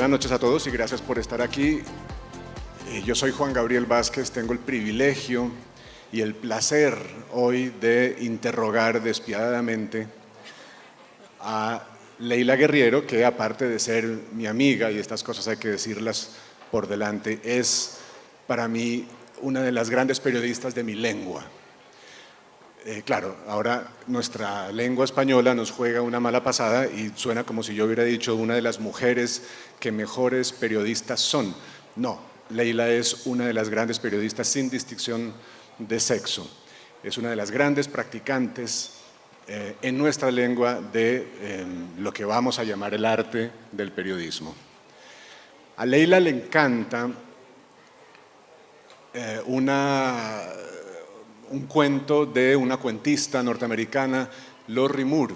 buenas noches a todos y gracias por estar aquí. Yo soy Juan Gabriel Vázquez, tengo el privilegio y el placer hoy de interrogar despiadadamente a Leila Guerriero, que aparte de ser mi amiga, y estas cosas hay que decirlas por delante, es para mí una de las grandes periodistas de mi lengua. Claro, ahora nuestra lengua española nos juega una mala pasada y suena como si yo hubiera dicho una de las mujeres que mejores periodistas son. No, Leila es una de las grandes periodistas sin distinción de sexo. Es una de las grandes practicantes en nuestra lengua de lo que vamos a llamar el arte del periodismo. A Leila le encanta un cuento de una cuentista norteamericana, Lori Moore,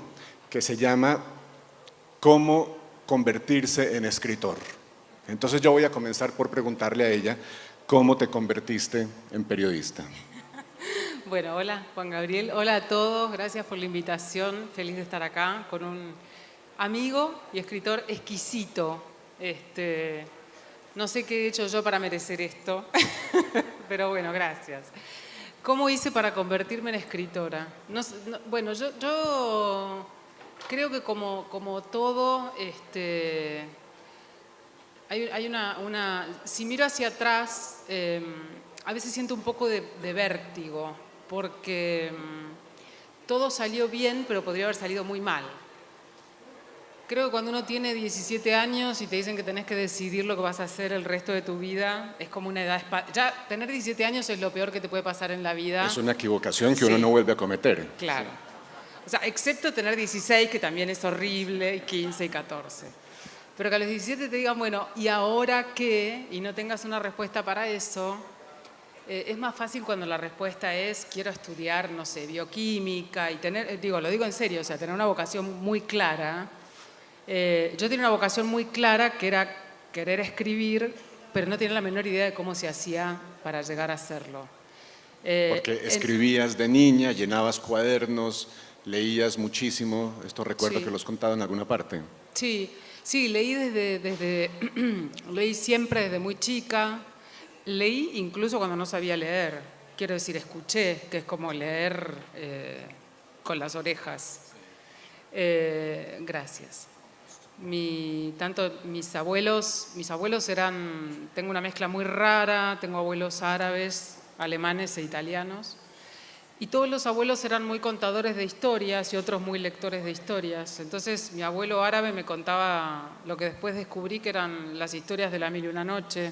que se llama Cómo convertirse en escritor. Entonces yo voy a comenzar por preguntarle a ella, ¿cómo te convertiste en periodista? Bueno, hola Juan Gabriel, hola a todos, gracias por la invitación, feliz de estar acá con un amigo y escritor exquisito. No sé qué he hecho yo para merecer esto, pero bueno, gracias. ¿Cómo hice para convertirme en escritora? Bueno, yo creo que como todo, si miro hacia atrás, a veces siento un poco de vértigo, porque todo salió bien, pero podría haber salido muy mal. Creo que cuando uno tiene 17 años y te dicen que tenés que decidir lo que vas a hacer el resto de tu vida, es como una edad... Ya tener 17 años es lo peor que te puede pasar en la vida. Es una equivocación que uno no vuelve a cometer. Claro. O sea, excepto tener 16, que también es horrible, y 15 y 14. Pero que a los 17 te digan, bueno, ¿y ahora qué? Y no tengas una respuesta para eso. Es más fácil cuando la respuesta es, quiero estudiar, no sé, bioquímica, y tener, lo digo en serio, o sea, tener una vocación muy clara. Yo tenía una vocación muy clara que era querer escribir, pero no tenía la menor idea de cómo se hacía para llegar a hacerlo. Porque escribías de niña, llenabas cuadernos, leías muchísimo. Esto recuerdo que lo has contado en alguna parte. Sí, leí leí siempre desde muy chica. Leí incluso cuando no sabía leer. Quiero decir, escuché, que es como leer con las orejas. Gracias. Mis abuelos eran, tengo una mezcla muy rara, tengo abuelos árabes, alemanes e italianos, y todos los abuelos eran muy contadores de historias y otros muy lectores de historias. Entonces mi abuelo árabe me contaba lo que después descubrí que eran las historias de la Mil y una noche.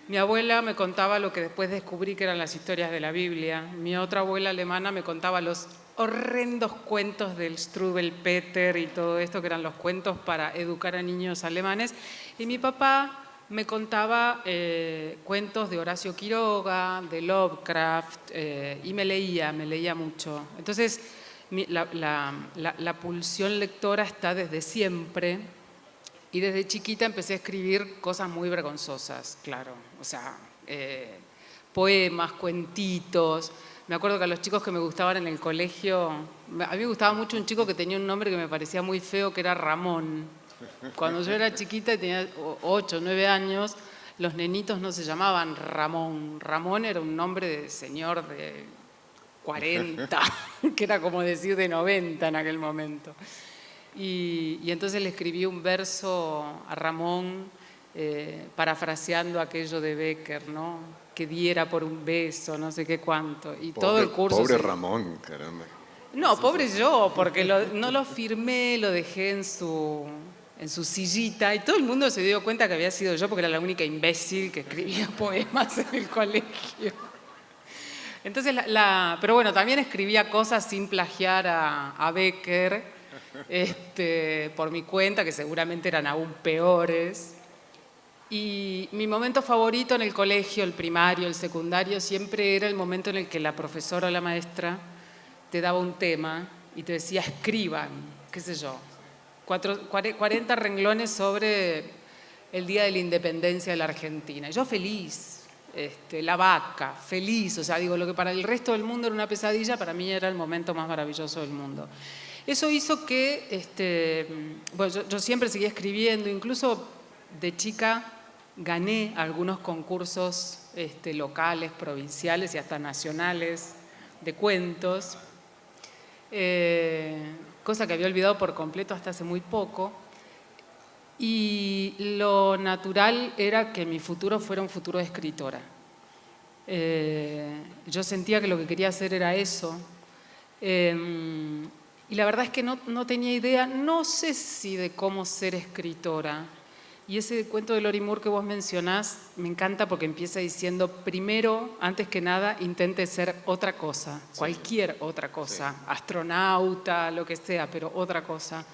Mi abuela me contaba lo que después descubrí que eran las historias de la Biblia. Mi otra abuela alemana me contaba los horrendos cuentos del Struwwelpeter y todo esto, que eran los cuentos para educar a niños alemanes. Y mi papá me contaba cuentos de Horacio Quiroga, de Lovecraft, y me leía mucho. Entonces, la pulsión lectora está desde siempre. Y desde chiquita empecé a escribir cosas muy vergonzosas, claro. O sea, poemas, cuentitos. Me acuerdo que a los chicos que me gustaban en el colegio, a mí me gustaba mucho un chico que tenía un nombre que me parecía muy feo, que era Ramón. Cuando yo era chiquita y tenía 8 o 9 años, los nenitos no se llamaban Ramón. Ramón era un nombre de señor de 40, que era como decir de 90 en aquel momento. Y entonces le escribí un verso a Ramón, parafraseando aquello de Becker, ¿no? Que diera por un beso, no sé qué cuánto. Y todo el curso... Pobre Ramón, caramba. No, pobre yo, porque no lo firmé, lo dejé en su sillita, y todo el mundo se dio cuenta que había sido yo, porque era la única imbécil que escribía poemas en el colegio. Entonces, pero bueno, también escribía cosas sin plagiar a Becker, por mi cuenta, que seguramente eran aún peores. Y mi momento favorito en el colegio, el primario, el secundario, siempre era el momento en el que la profesora o la maestra te daba un tema y te decía, escriban, qué sé yo, 40 renglones sobre el Día de la Independencia de la Argentina. Y yo feliz, la vaca, feliz, o sea, digo, lo que para el resto del mundo era una pesadilla, para mí era el momento más maravilloso del mundo. Eso hizo que, bueno, yo siempre seguía escribiendo, incluso de chica gané algunos concursos locales, provinciales y hasta nacionales de cuentos, cosa que había olvidado por completo hasta hace muy poco. Y lo natural era que mi futuro fuera un futuro de escritora. Yo sentía que lo que quería hacer era eso. Y la verdad es que no tenía idea, no sé si de cómo ser escritora. Y ese cuento de Lori Moore que vos mencionás me encanta porque empieza diciendo, primero, antes que nada, intente ser otra cosa, sí, cualquier otra cosa, sí, astronauta, lo que sea, pero otra cosa.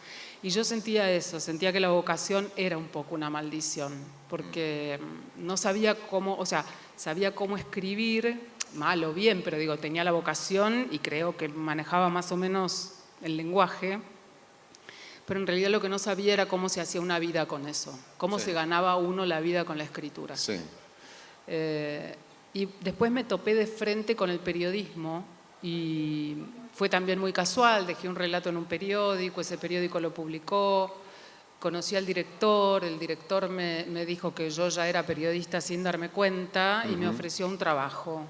Y yo sentía eso, sentía que la vocación era un poco una maldición, porque no sabía cómo, o sea, sabía cómo escribir, mal o bien, pero digo, tenía la vocación y creo que manejaba más o menos el lenguaje, pero en realidad lo que no sabía era cómo se hacía una vida con eso, cómo se ganaba uno la vida con la escritura. Sí. Y después me topé de frente con el periodismo y fue también muy casual, dejé un relato en un periódico, ese periódico lo publicó, conocí al director, el director me dijo que yo ya era periodista sin darme cuenta y me ofreció un trabajo.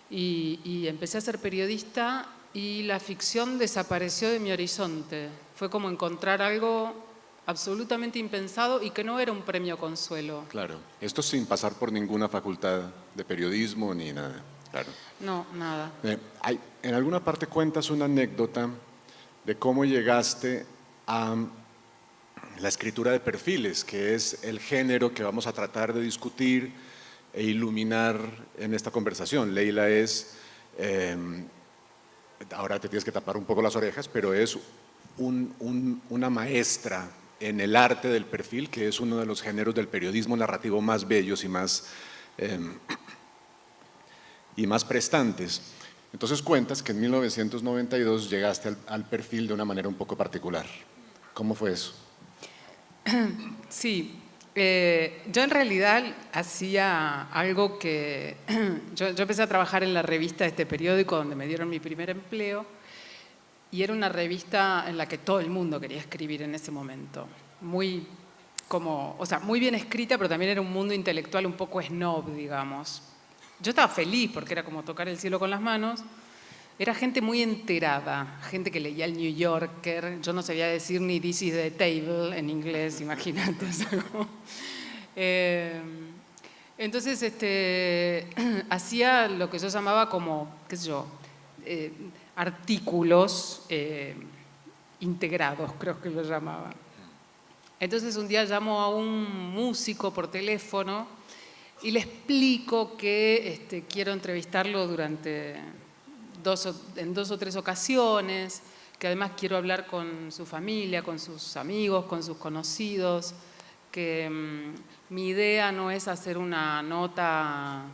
Y empecé a ser periodista y la ficción desapareció de mi horizonte. Fue como encontrar algo absolutamente impensado y que no era un premio Consuelo. Claro, esto sin pasar por ninguna facultad de periodismo ni nada. Claro. No, nada. En alguna parte cuentas una anécdota de cómo llegaste a la escritura de perfiles, que es el género que vamos a tratar de discutir e iluminar en esta conversación. Leila es, ahora te tienes que tapar un poco las orejas, pero es una maestra en el arte del perfil, que es uno de los géneros del periodismo narrativo más bellos y más prestantes. Entonces cuentas que en 1992 llegaste al perfil de una manera un poco particular. ¿Cómo fue eso? Sí, yo en realidad hacía algo que… yo empecé a trabajar en la revista de este periódico donde me dieron mi primer empleo y era una revista en la que todo el mundo quería escribir en ese momento. Muy bien escrita, pero también era un mundo intelectual un poco snob, digamos. Yo estaba feliz porque era como tocar el cielo con las manos. Era gente muy enterada, gente que leía el New Yorker. Yo no sabía decir ni "this is the table" en inglés, imagínate. Entonces, hacía lo que yo llamaba como, qué sé yo, artículos integrados, creo que lo llamaba. Entonces, un día llamo a un músico por teléfono y le explico que quiero entrevistarlo en 2 o 3 ocasiones, que además quiero hablar con su familia, con sus amigos, con sus conocidos, que mi idea no es hacer una nota,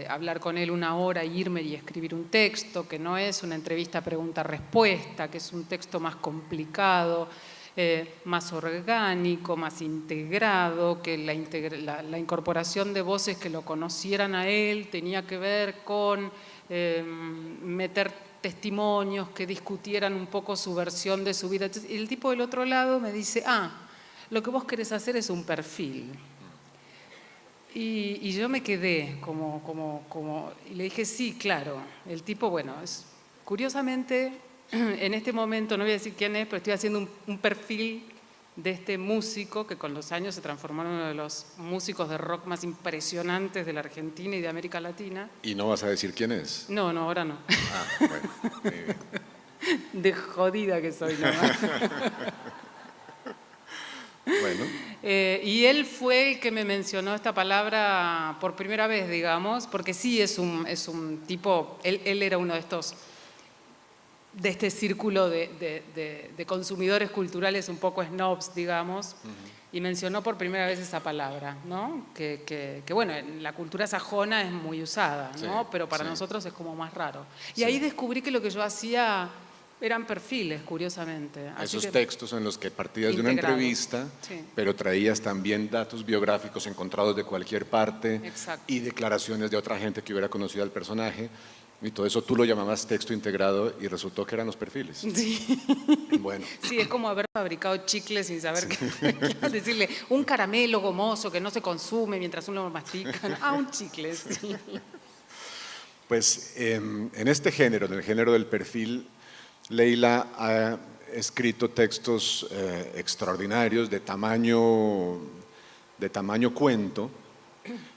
hablar con él 1 hora, irme y escribir un texto, que no es una entrevista pregunta-respuesta, que es un texto más complicado, más orgánico, más integrado, que la incorporación de voces que lo conocieran a él tenía que ver con meter testimonios que discutieran un poco su versión de su vida. Entonces, el tipo del otro lado me dice, lo que vos querés hacer es un perfil. Y yo me quedé y le dije, sí, claro. El tipo, bueno, curiosamente, en este momento, no voy a decir quién es, pero estoy haciendo un perfil de este músico que con los años se transformó en uno de los músicos de rock más impresionantes de la Argentina y de América Latina. ¿Y no vas a decir quién es? No, ahora no. Bueno, muy bien. De jodida que soy, nomás. Bueno. Y él fue el que me mencionó esta palabra por primera vez, digamos, porque sí es un tipo, él era uno de este círculo de consumidores culturales un poco snobs, digamos, y mencionó por primera vez esa palabra, ¿no? Que bueno, en la cultura sajona es muy usada, ¿no? Sí, pero para nosotros es como más raro. Y ahí descubrí que lo que yo hacía eran perfiles, curiosamente. Esos textos en los que partías de una entrevista, pero traías también datos biográficos encontrados de cualquier parte. Exacto. Y declaraciones de otra gente que hubiera conocido al personaje. Y todo eso tú lo llamabas texto integrado y resultó que eran los perfiles. Sí. Bueno. Sí, es como haber fabricado chicles sin saber qué decirle. Un caramelo gomoso que no se consume mientras uno lo mastica. Ah, un chicle, sí. Pues en este género, en el género del perfil, Leila ha escrito textos extraordinarios de tamaño cuento,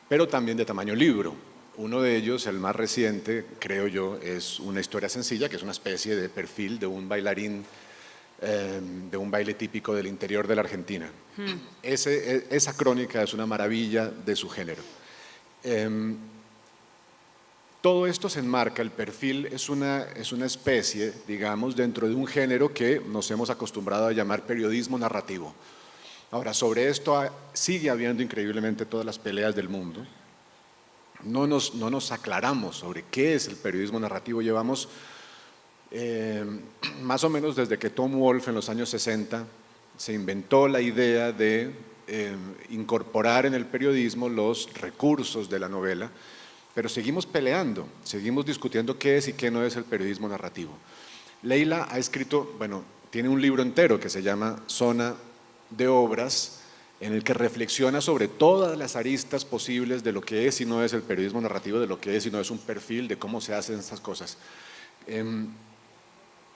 pero también de tamaño libro. Uno de ellos, el más reciente, creo yo, es Una historia sencilla, que es una especie de perfil de un bailarín de un baile típico del interior de la Argentina. Esa crónica es una maravilla de su género. Todo esto se enmarca, el perfil es una especie, digamos, dentro de un género que nos hemos acostumbrado a llamar periodismo narrativo. Ahora, sobre esto sigue habiendo increíblemente todas las peleas del mundo. No nos aclaramos sobre qué es el periodismo narrativo. Llevamos más o menos desde que Tom Wolfe en los años 60 se inventó la idea de incorporar en el periodismo los recursos de la novela, pero seguimos peleando, seguimos discutiendo qué es y qué no es el periodismo narrativo. Leila ha escrito, bueno, tiene un libro entero que se llama Zona de Obras, en el que reflexiona sobre todas las aristas posibles de lo que es y no es el periodismo narrativo, de lo que es y no es un perfil, de cómo se hacen estas cosas.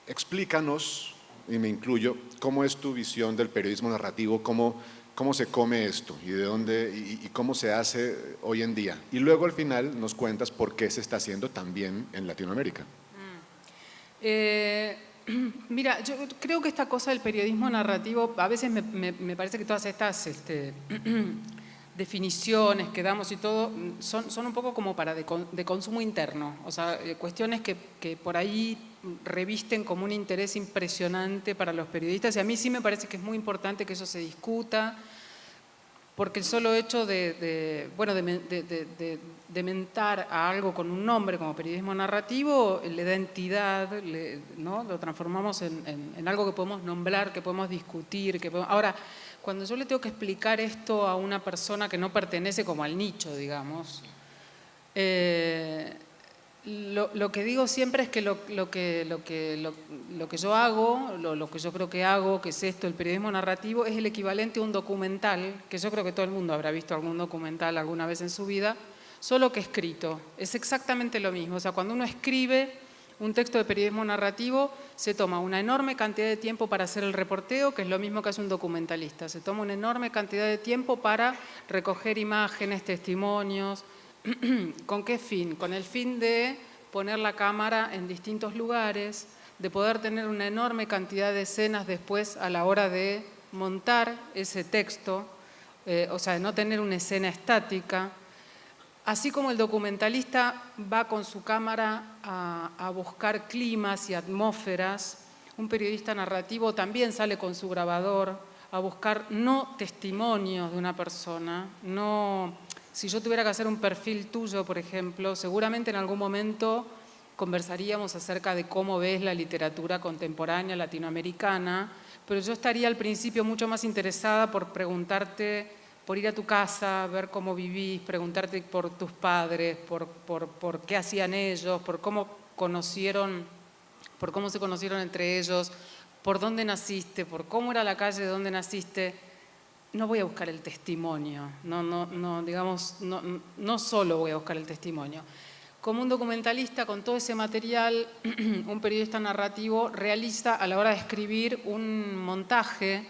Explícanos, y me incluyo, cómo es tu visión del periodismo narrativo, cómo se come esto y de dónde y cómo se hace hoy en día. Y luego al final nos cuentas por qué se está haciendo también en Latinoamérica. Mira, yo creo que esta cosa del periodismo narrativo, a veces me parece que todas estas definiciones que damos y todo son un poco como para de consumo interno, o sea, cuestiones que por ahí revisten como un interés impresionante para los periodistas, y a mí sí me parece que es muy importante que eso se discuta, porque el solo hecho de mentar a algo con un nombre como periodismo narrativo le da entidad, ¿no? Lo transformamos en algo que podemos nombrar, que podemos discutir. Ahora, cuando yo le tengo que explicar esto a una persona que no pertenece como al nicho, digamos, lo que digo siempre es que lo que yo hago, lo que yo creo que hago, que es esto, el periodismo narrativo, es el equivalente a un documental, que yo creo que todo el mundo habrá visto algún documental alguna vez en su vida, solo que escrito. Es exactamente lo mismo. O sea, cuando uno escribe un texto de periodismo narrativo, se toma una enorme cantidad de tiempo para hacer el reporteo, que es lo mismo que hace un documentalista. Se toma una enorme cantidad de tiempo para recoger imágenes, testimonios. ¿Con qué fin? Con el fin de poner la cámara en distintos lugares, de poder tener una enorme cantidad de escenas después a la hora de montar ese texto, o sea, de no tener una escena estática. Así como el documentalista va con su cámara a buscar climas y atmósferas, un periodista narrativo también sale con su grabador a buscar no testimonios de una persona, no. Si yo tuviera que hacer un perfil tuyo, por ejemplo, seguramente en algún momento conversaríamos acerca de cómo ves la literatura contemporánea latinoamericana, pero yo estaría al principio mucho más interesada por preguntarte, por ir a tu casa, ver cómo vivís, preguntarte por tus padres, por qué hacían ellos, por cómo se conocieron entre ellos, por dónde naciste, por cómo era la calle de donde naciste. No voy a buscar el testimonio, no solo voy a buscar el testimonio. Como un documentalista con todo ese material, un periodista narrativo realiza a la hora de escribir un montaje.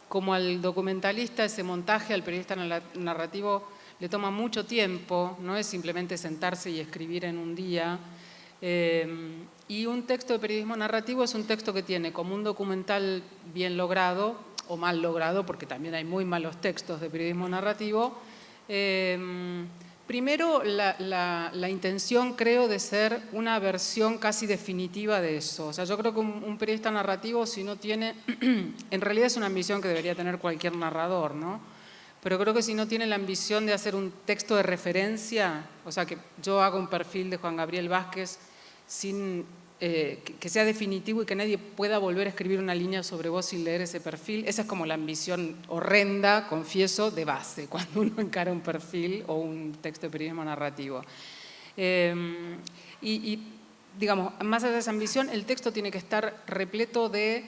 Como al documentalista ese montaje, al periodista narrativo le toma mucho tiempo, no es simplemente sentarse y escribir en un día. Y un texto de periodismo narrativo es un texto que tiene como un documental bien logrado, o mal logrado, porque también hay muy malos textos de periodismo narrativo. Primero, la intención, creo, de ser una versión casi definitiva de eso. O sea, yo creo que un periodista narrativo, si no tiene, en realidad es una ambición que debería tener cualquier narrador, ¿no? Pero creo que si no tiene la ambición de hacer un texto de referencia, o sea, que yo haga un perfil de Juan Gabriel Vázquez sin que sea definitivo y que nadie pueda volver a escribir una línea sobre vos sin leer ese perfil. Esa es como la ambición horrenda, confieso, de base, cuando uno encara un perfil o un texto de periodismo narrativo. digamos, más allá de esa ambición, el texto tiene que estar repleto de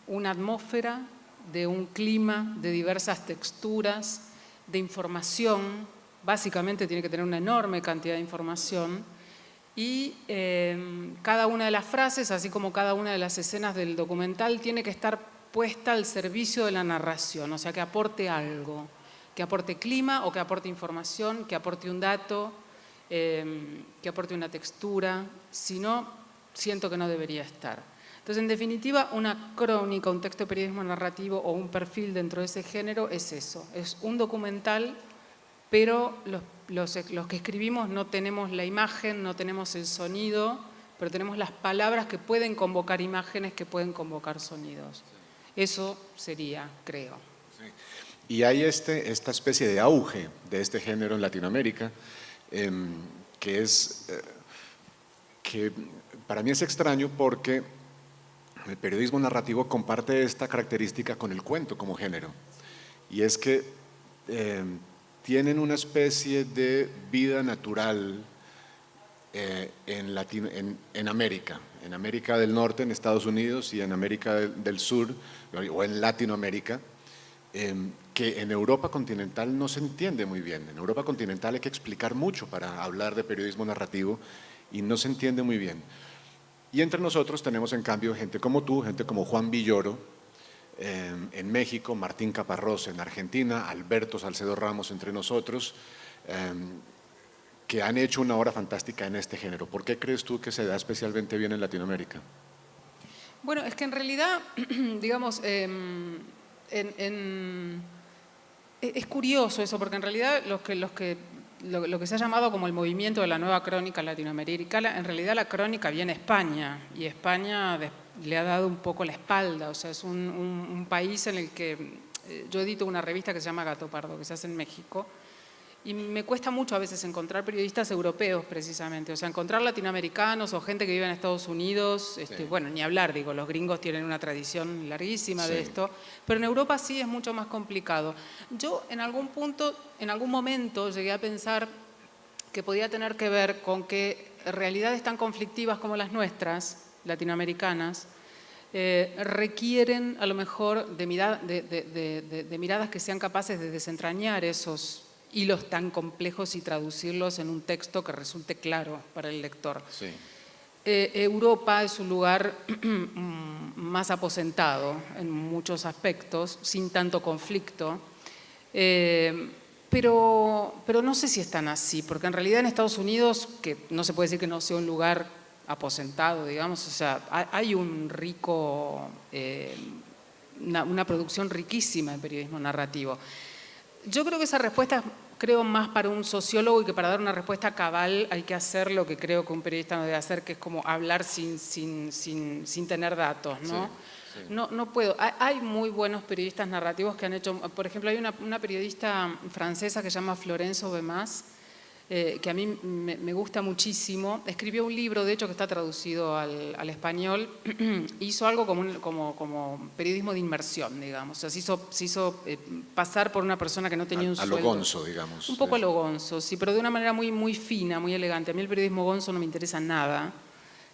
una atmósfera, de un clima, de diversas texturas, de información. Básicamente tiene que tener una enorme cantidad de información y cada una de las frases, así como cada una de las escenas del documental, tiene que estar puesta al servicio de la narración, o sea, que aporte algo, que aporte clima o que aporte información, que aporte un dato, que aporte una textura. Si no, siento que no debería estar. Entonces, en definitiva, una crónica, un texto de periodismo narrativo o un perfil dentro de ese género es eso, es un documental, pero los que escribimos no tenemos la imagen, no tenemos el sonido, pero tenemos las palabras que pueden convocar imágenes, que pueden convocar sonidos. Eso sería, creo. Sí. Y hay esta especie de auge de este género en Latinoamérica, que para mí es extraño porque el periodismo narrativo comparte esta característica con el cuento como género. Y es que tienen una especie de vida natural en América del Norte, en Estados Unidos, y en América del Sur, o en Latinoamérica, que en Europa continental no se entiende muy bien. En Europa continental hay que explicar mucho para hablar de periodismo narrativo y no se entiende muy bien. Y entre nosotros tenemos en cambio gente como tú, gente como Juan Villoro, en México, Martín Caparrós en Argentina, Alberto Salcedo Ramos entre nosotros, que han hecho una obra fantástica en este género. ¿Por qué crees tú que se da especialmente bien en Latinoamérica? Bueno, es que en realidad, digamos, es curioso eso, porque en realidad lo que se ha llamado como el movimiento de la nueva crónica latinoamericana, en realidad la crónica viene de España, y España le ha dado un poco la espalda, o sea, es un país en el que yo edito una revista que se llama Gato Pardo, que se hace en México, y me cuesta mucho a veces encontrar periodistas europeos precisamente, o sea, encontrar latinoamericanos o gente que vive en Estados Unidos, Sí. bueno, ni hablar, digo, los gringos tienen una tradición larguísima de esto, pero en Europa sí es mucho más complicado. Yo en algún momento llegué a pensar que podía tener que ver con que realidades tan conflictivas como las nuestras, latinoamericanas, requieren a lo mejor de miradas que sean capaces de desentrañar esos hilos tan complejos y traducirlos en un texto que resulte claro para el lector. Sí. Europa es un lugar más aposentado en muchos aspectos, sin tanto conflicto, pero no sé si es tan así, porque en realidad en Estados Unidos, que no se puede decir que no sea un lugar aposentado, digamos, o sea, hay un rico, una producción riquísima de periodismo narrativo. Yo creo que esa respuesta más para un sociólogo, y que para dar una respuesta cabal hay que hacer lo que creo que un periodista no debe hacer, que es como hablar sin tener datos, ¿no? Sí, sí. No puedo. Hay muy buenos periodistas narrativos que han hecho, por ejemplo, hay una periodista francesa que se llama Florence Aubemas, que a mí me gusta muchísimo. Escribió un libro, de hecho, que está traducido al español. Hizo algo como periodismo de inmersión, digamos. O sea, se hizo pasar por una persona que no tenía un sueldo. A lo Gonzo, digamos. Un poco a lo Gonzo, sí, pero de una manera muy, muy fina, muy elegante. A mí el periodismo Gonzo no me interesa nada.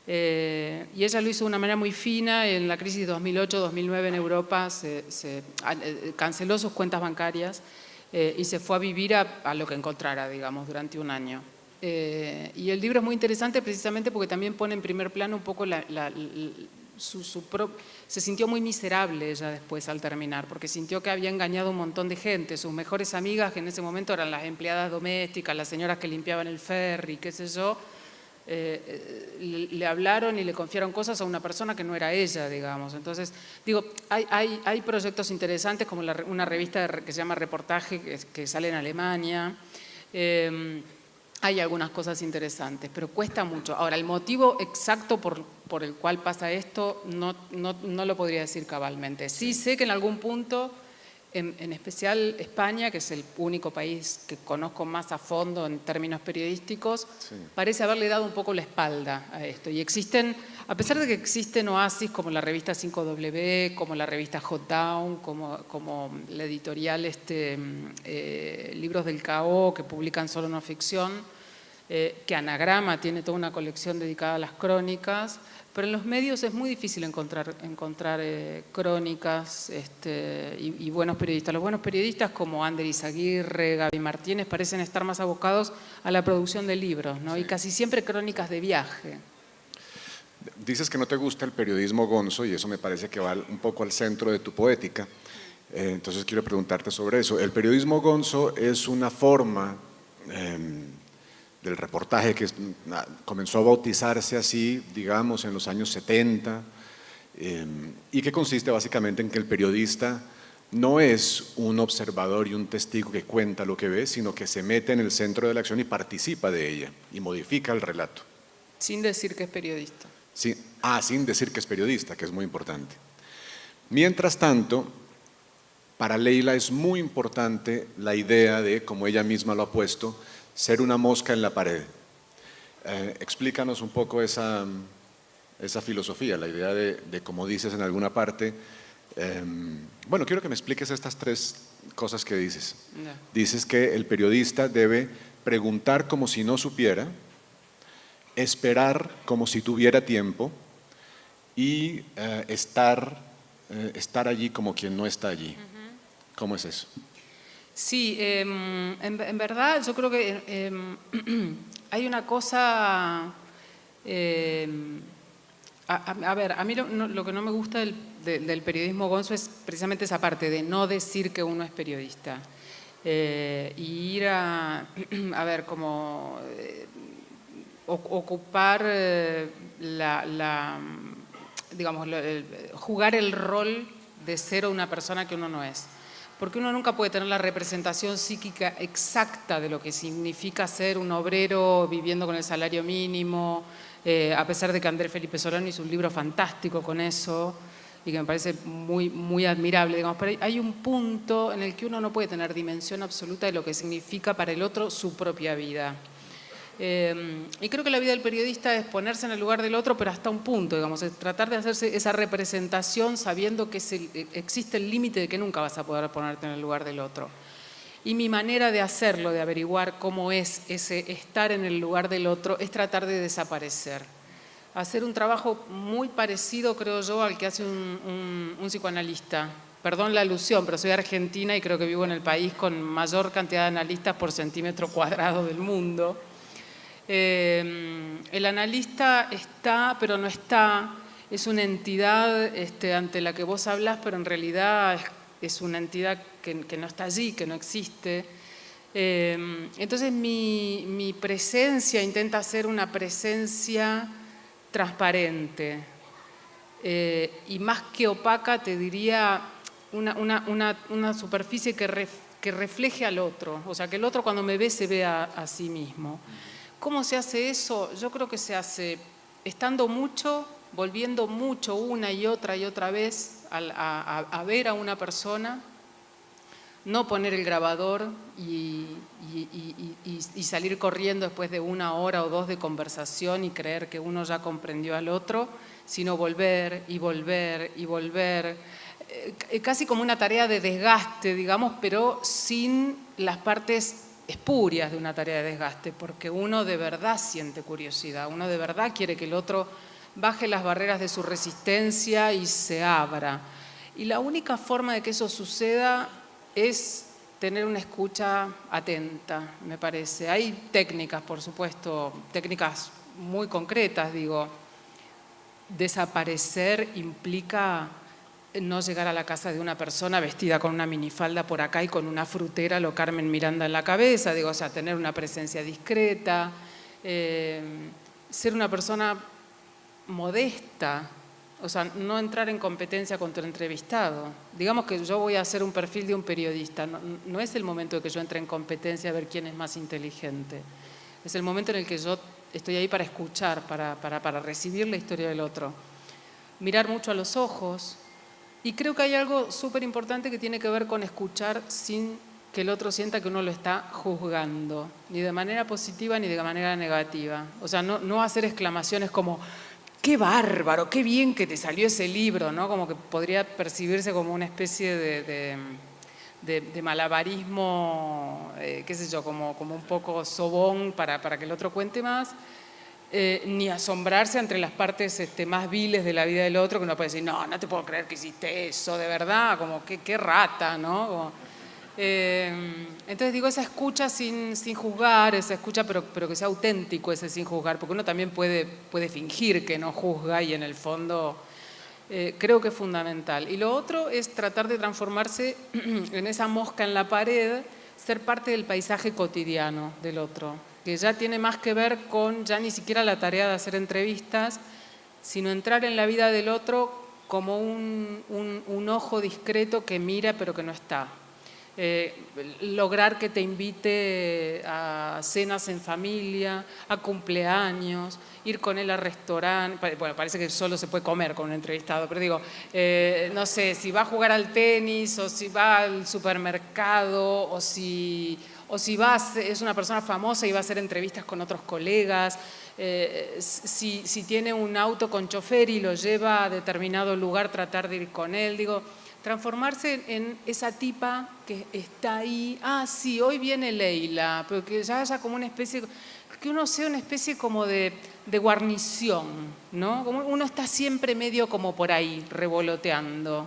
Y ella lo hizo de una manera muy fina. En la crisis 2008-2009 en Europa canceló sus cuentas bancarias y se fue a vivir a lo que encontrara, digamos, durante un año. Y el libro es muy interesante precisamente porque también pone en primer plano un poco se sintió muy miserable ella después al terminar, porque sintió que había engañado a un montón de gente. Sus mejores amigas, que en ese momento eran las empleadas domésticas, las señoras que limpiaban el ferry, qué sé yo, le hablaron y le confiaron cosas a una persona que no era ella, digamos. Entonces, digo, hay proyectos interesantes como una revista que se llama Reportaje, que sale en Alemania. Hay algunas cosas interesantes, pero cuesta mucho. Ahora, el motivo exacto por el cual pasa esto no lo podría decir cabalmente. Sí sé que en algún punto, en especial España, que es el único país que conozco más a fondo en términos periodísticos, sí, parece haberle dado un poco la espalda a esto. Y existen, a pesar de que existen oasis como la revista 5W, como la revista Hot Down, como la editorial Libros del K.O., que publican solo no ficción, que Anagrama tiene toda una colección dedicada a las crónicas, pero en los medios es muy difícil encontrar crónicas y buenos periodistas. Los buenos periodistas como Ander Izaguirre, Gaby Martínez parecen estar más abocados a la producción de libros, ¿no? Sí. Y casi siempre crónicas de viaje. Dices que no te gusta el periodismo gonzo y eso me parece que va un poco al centro de tu poética. Entonces quiero preguntarte sobre eso. El periodismo gonzo es una forma del reportaje que comenzó a bautizarse así, digamos, en los años 70, y que consiste básicamente en que el periodista no es un observador y un testigo que cuenta lo que ve, sino que se mete en el centro de la acción y participa de ella y modifica el relato. Sin decir que es periodista. Sí, sin decir que es periodista, que es muy importante. Mientras tanto, para Leila es muy importante la idea de, como ella misma lo ha puesto, ser una mosca en la pared. Explícanos un poco esa filosofía, la idea de, como dices en alguna parte, bueno, quiero que me expliques estas tres cosas que dices. No. Dices que el periodista debe preguntar como si no supiera, esperar como si tuviera tiempo y estar allí como quien no está allí. ¿Cómo es eso? Sí, en verdad yo creo que hay una cosa, a ver, a mí lo que no me gusta del periodismo gonzo es precisamente esa parte de no decir que uno es periodista. Y ir a ver, como ocupar digamos, jugar el rol de ser una persona que uno no es. Porque uno nunca puede tener la representación psíquica exacta de lo que significa ser un obrero viviendo con el salario mínimo, a pesar de que Andrés Felipe Solano hizo un libro fantástico con eso y que me parece muy, muy admirable, digamos, pero hay un punto en el que uno no puede tener dimensión absoluta de lo que significa para el otro su propia vida. Y creo que la vida del periodista es ponerse en el lugar del otro, pero hasta un punto, digamos, es tratar de hacerse esa representación sabiendo que existe el límite de que nunca vas a poder ponerte en el lugar del otro. Y mi manera de hacerlo, de averiguar cómo es ese estar en el lugar del otro, es tratar de desaparecer. Hacer un trabajo muy parecido, creo yo, al que hace un psicoanalista. Perdón la alusión, pero soy argentina y creo que vivo en el país con mayor cantidad de analistas por centímetro cuadrado del mundo. El analista está, pero no está, es una entidad ante la que vos hablas, pero en realidad es una entidad que no está allí, que no existe. Entonces mi presencia intenta ser una presencia transparente y más que opaca, te diría una superficie que refleje al otro, o sea, que el otro cuando me ve se vea a sí mismo. ¿Cómo se hace eso? Yo creo que se hace estando mucho, volviendo mucho una y otra vez a ver a una persona, no poner el grabador y salir corriendo después de 1 hora o 2 de conversación y creer que uno ya comprendió al otro, sino volver y volver y volver, casi como una tarea de desgaste, digamos, pero sin las partes espurias de una tarea de desgaste, porque uno de verdad siente curiosidad, uno de verdad quiere que el otro baje las barreras de su resistencia y se abra. Y la única forma de que eso suceda es tener una escucha atenta, me parece. Hay técnicas, por supuesto, técnicas muy concretas, digo. Desaparecer implica no llegar a la casa de una persona vestida con una minifalda por acá y con una frutera a lo Carmen Miranda en la cabeza, digo, o sea, tener una presencia discreta, ser una persona modesta, o sea, no entrar en competencia con tu entrevistado. Digamos que yo voy a hacer un perfil de un periodista, no es el momento de que yo entre en competencia a ver quién es más inteligente, es el momento en el que yo estoy ahí para escuchar, para recibir la historia del otro. Mirar mucho a los ojos. Y creo que hay algo súper importante que tiene que ver con escuchar sin que el otro sienta que uno lo está juzgando, ni de manera positiva ni de manera negativa. O sea, no hacer exclamaciones como ¡qué bárbaro! ¡Qué bien que te salió ese libro! ¿No? Como que podría percibirse como una especie de malabarismo, qué sé yo, como un poco sobón para que el otro cuente más. Ni asombrarse entre las partes más viles de la vida del otro, que uno puede decir, no, no te puedo creer que hiciste eso, de verdad, como qué rata, ¿no? Como, entonces digo, esa escucha sin juzgar, esa escucha pero que sea auténtico ese sin juzgar, porque uno también puede fingir que no juzga y en el fondo creo que es fundamental. Y lo otro es tratar de transformarse en esa mosca en la pared, ser parte del paisaje cotidiano del otro, que ya tiene más que ver con ya ni siquiera la tarea de hacer entrevistas, sino entrar en la vida del otro como un ojo discreto que mira pero que no está. Lograr que te invite a cenas en familia, a cumpleaños, ir con él al restaurante. Bueno, parece que solo se puede comer con un entrevistado, pero digo, no sé, si va a jugar al tenis o si va al supermercado o si es una persona famosa y va a hacer entrevistas con otros colegas, si tiene un auto con chofer y lo lleva a determinado lugar, tratar de ir con él, digo, transformarse en esa tipa que está ahí, sí, hoy viene Leila, pero que ya haya como una especie, que uno sea una especie como de guarnición, ¿no? Como uno está siempre medio como por ahí, revoloteando.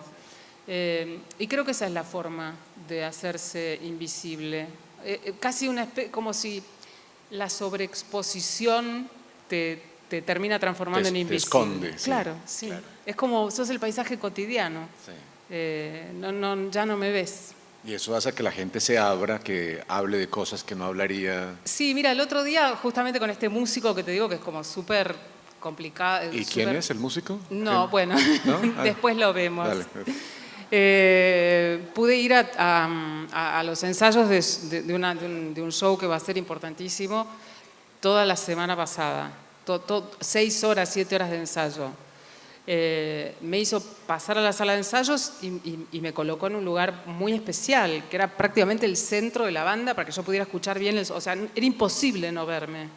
Y creo que esa es la forma de hacerse invisible. Casi como si la sobreexposición te termina transformando en invisible. Te esconde. Claro, sí. Claro. Es como sos el paisaje cotidiano. Sí. Ya no me ves. Y eso hace que la gente se abra, que hable de cosas que no hablaría. Sí, mira, el otro día justamente con este músico que te digo que es como súper complicado. ¿Y quién es el músico? No, bueno, ¿no? Después lo vemos. Dale. Pude ir a los ensayos de un show que va a ser importantísimo toda la semana pasada. 6 horas, 7 horas de ensayo. Me hizo pasar a la sala de ensayos y me colocó en un lugar muy especial, que era prácticamente el centro de la banda para que yo pudiera escuchar bien, o sea, era imposible no verme.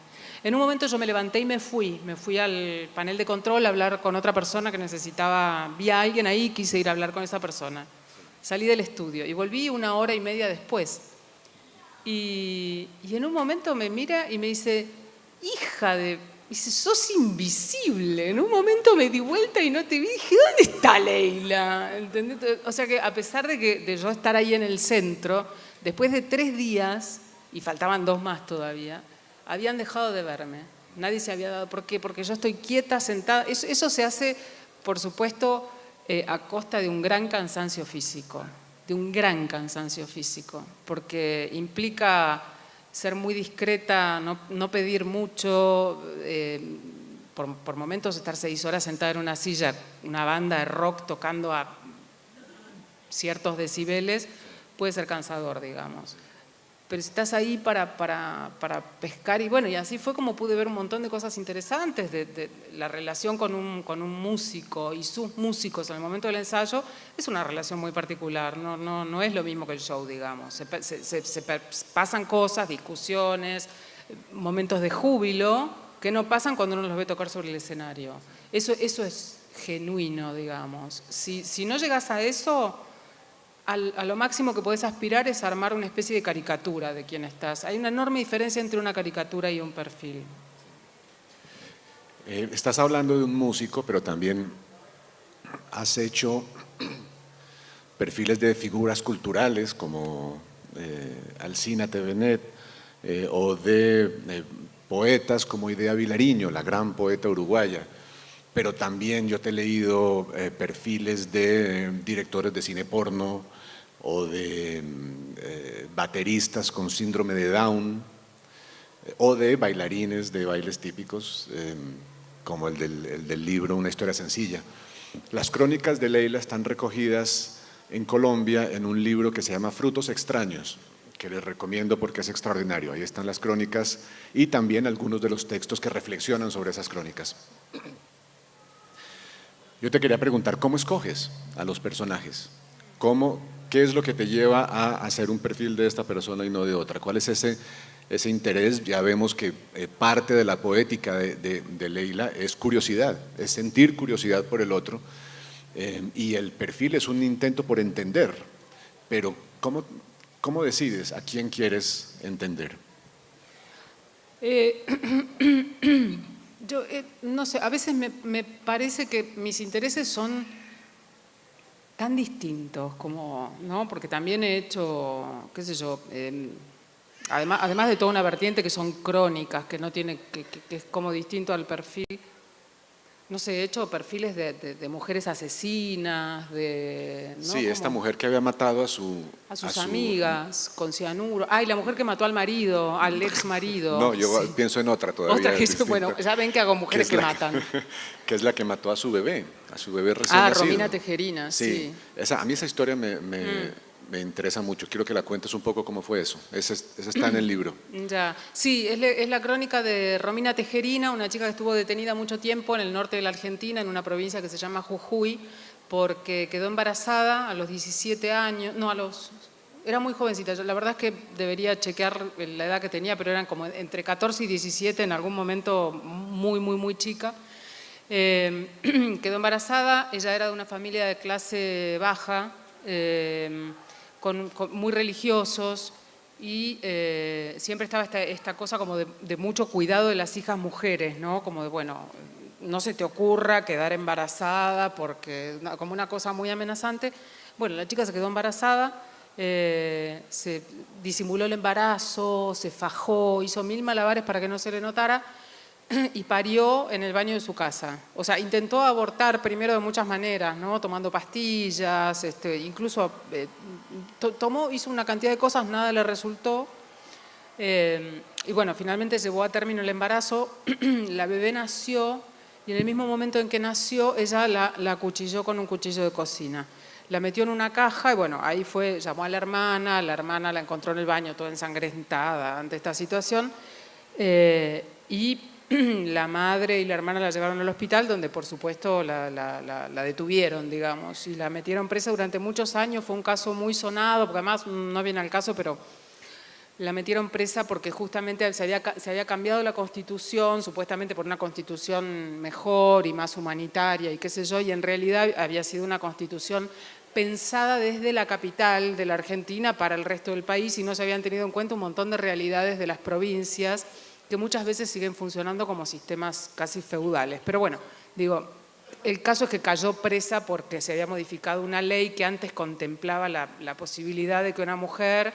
En un momento yo me levanté y me fui al panel de control a hablar con otra persona que necesitaba, vi a alguien ahí y quise ir a hablar con esa persona. Salí del estudio y volví 1 hora y media después. Y en un momento me mira y me dice, dice, sos invisible. En un momento me di vuelta y no te vi. Dije, ¿dónde está Leila? ¿Entendés? O sea que a pesar de yo estar ahí en el centro, después de 3 días, y faltaban 2 más todavía, habían dejado de verme. Nadie se había dado. ¿Por qué? Porque yo estoy quieta, sentada. Eso se hace, por supuesto, a costa de un gran cansancio físico. Porque implica ser muy discreta, no pedir mucho, por momentos estar 6 horas sentada en una silla, una banda de rock tocando a ciertos decibeles, puede ser cansador, digamos. Pero si estás ahí para pescar, y bueno, y así fue como pude ver un montón de cosas interesantes de la relación con un músico y sus músicos en el momento del ensayo. Es una relación muy particular, no es lo mismo que el show, digamos. Se pasan cosas, discusiones, momentos de júbilo que no pasan cuando uno los ve tocar sobre el escenario. Eso es genuino, digamos. Si no llegas a eso, a lo máximo que podés aspirar es armar una especie de caricatura de quién estás. Hay una enorme diferencia entre una caricatura y un perfil. Estás hablando de un músico, pero también has hecho perfiles de figuras culturales como Alsina Tevenet o de poetas como Idea Vilariño, la gran poeta uruguaya. Pero también yo te he leído perfiles de directores de cine porno o de bateristas con síndrome de Down o de bailarines de bailes típicos como el del libro Una historia sencilla. Las crónicas de Leila están recogidas en Colombia en un libro que se llama Frutos extraños, que les recomiendo porque es extraordinario. Ahí están las crónicas y también algunos de los textos que reflexionan sobre esas crónicas. Yo te quería preguntar, ¿cómo escoges a los personajes? ¿Qué es lo que te lleva a hacer un perfil de esta persona y no de otra? ¿Cuál es ese interés? Ya vemos que parte de la poética de Leila es curiosidad, es sentir curiosidad por el otro, y el perfil es un intento por entender, pero ¿Cómo, cómo decides a quién quieres entender? Yo no sé, a veces me parece que mis intereses son tan distintos como, ¿no? Porque también he hecho, qué sé yo, además de toda una vertiente que son crónicas, que no tiene, que es como distinto al perfil. No sé, he hecho perfiles de mujeres asesinas, ¿no? Sí, esta Como mujer que había matado a sus amigas con cianuro. Ay, la mujer que mató al marido, al ex marido. No, yo Sí. pienso en otra todavía Otra que dice, distinta, bueno, ya ven que hago mujeres que la matan. que es la que mató a su bebé recién Ah, nacido. Romina Tejerina, sí. A mí esa historia me interesa mucho. Quiero que la cuentes un poco cómo fue eso. Esa está en el libro. Ya, sí, es la crónica de Romina Tejerina, una chica que estuvo detenida mucho tiempo en el norte de la Argentina, en una provincia que se llama Jujuy, porque quedó embarazada a los 17 años, no, era muy jovencita, la verdad es que debería chequear la edad que tenía, pero eran como entre 14 y 17 en algún momento muy chica. Quedó embarazada, ella era de una familia de clase baja, muy religiosos, y siempre estaba esta cosa como de mucho cuidado de las hijas mujeres, ¿no? Como de, bueno, no se te ocurra quedar embarazada porque como una cosa muy amenazante. Bueno, la chica se quedó embarazada, se disimuló el embarazo, se fajó, hizo mil malabares para que no se le notara y parió en el baño de su casa. O sea, intentó abortar primero de muchas maneras, ¿no? Tomando pastillas, incluso hizo una cantidad de cosas, nada le resultó. Y bueno, finalmente llevó a término el embarazo, la bebé nació y en el mismo momento en que nació ella la acuchilló con un cuchillo de cocina. La metió en una caja y bueno, ahí fue, llamó a la hermana la encontró en el baño toda ensangrentada ante esta situación y la madre y la hermana la llevaron al hospital donde por supuesto la detuvieron, digamos, y la metieron presa durante muchos años. Fue un caso muy sonado, porque además no viene al caso, pero la metieron presa porque justamente se había cambiado la Constitución, supuestamente por una Constitución mejor y más humanitaria y qué sé yo, y en realidad había sido una Constitución pensada desde la capital de la Argentina para el resto del país y no se habían tenido en cuenta un montón de realidades de las provincias que muchas veces siguen funcionando como sistemas casi feudales. Pero bueno, digo, el caso es que cayó presa porque se había modificado una ley que antes contemplaba la posibilidad de que una mujer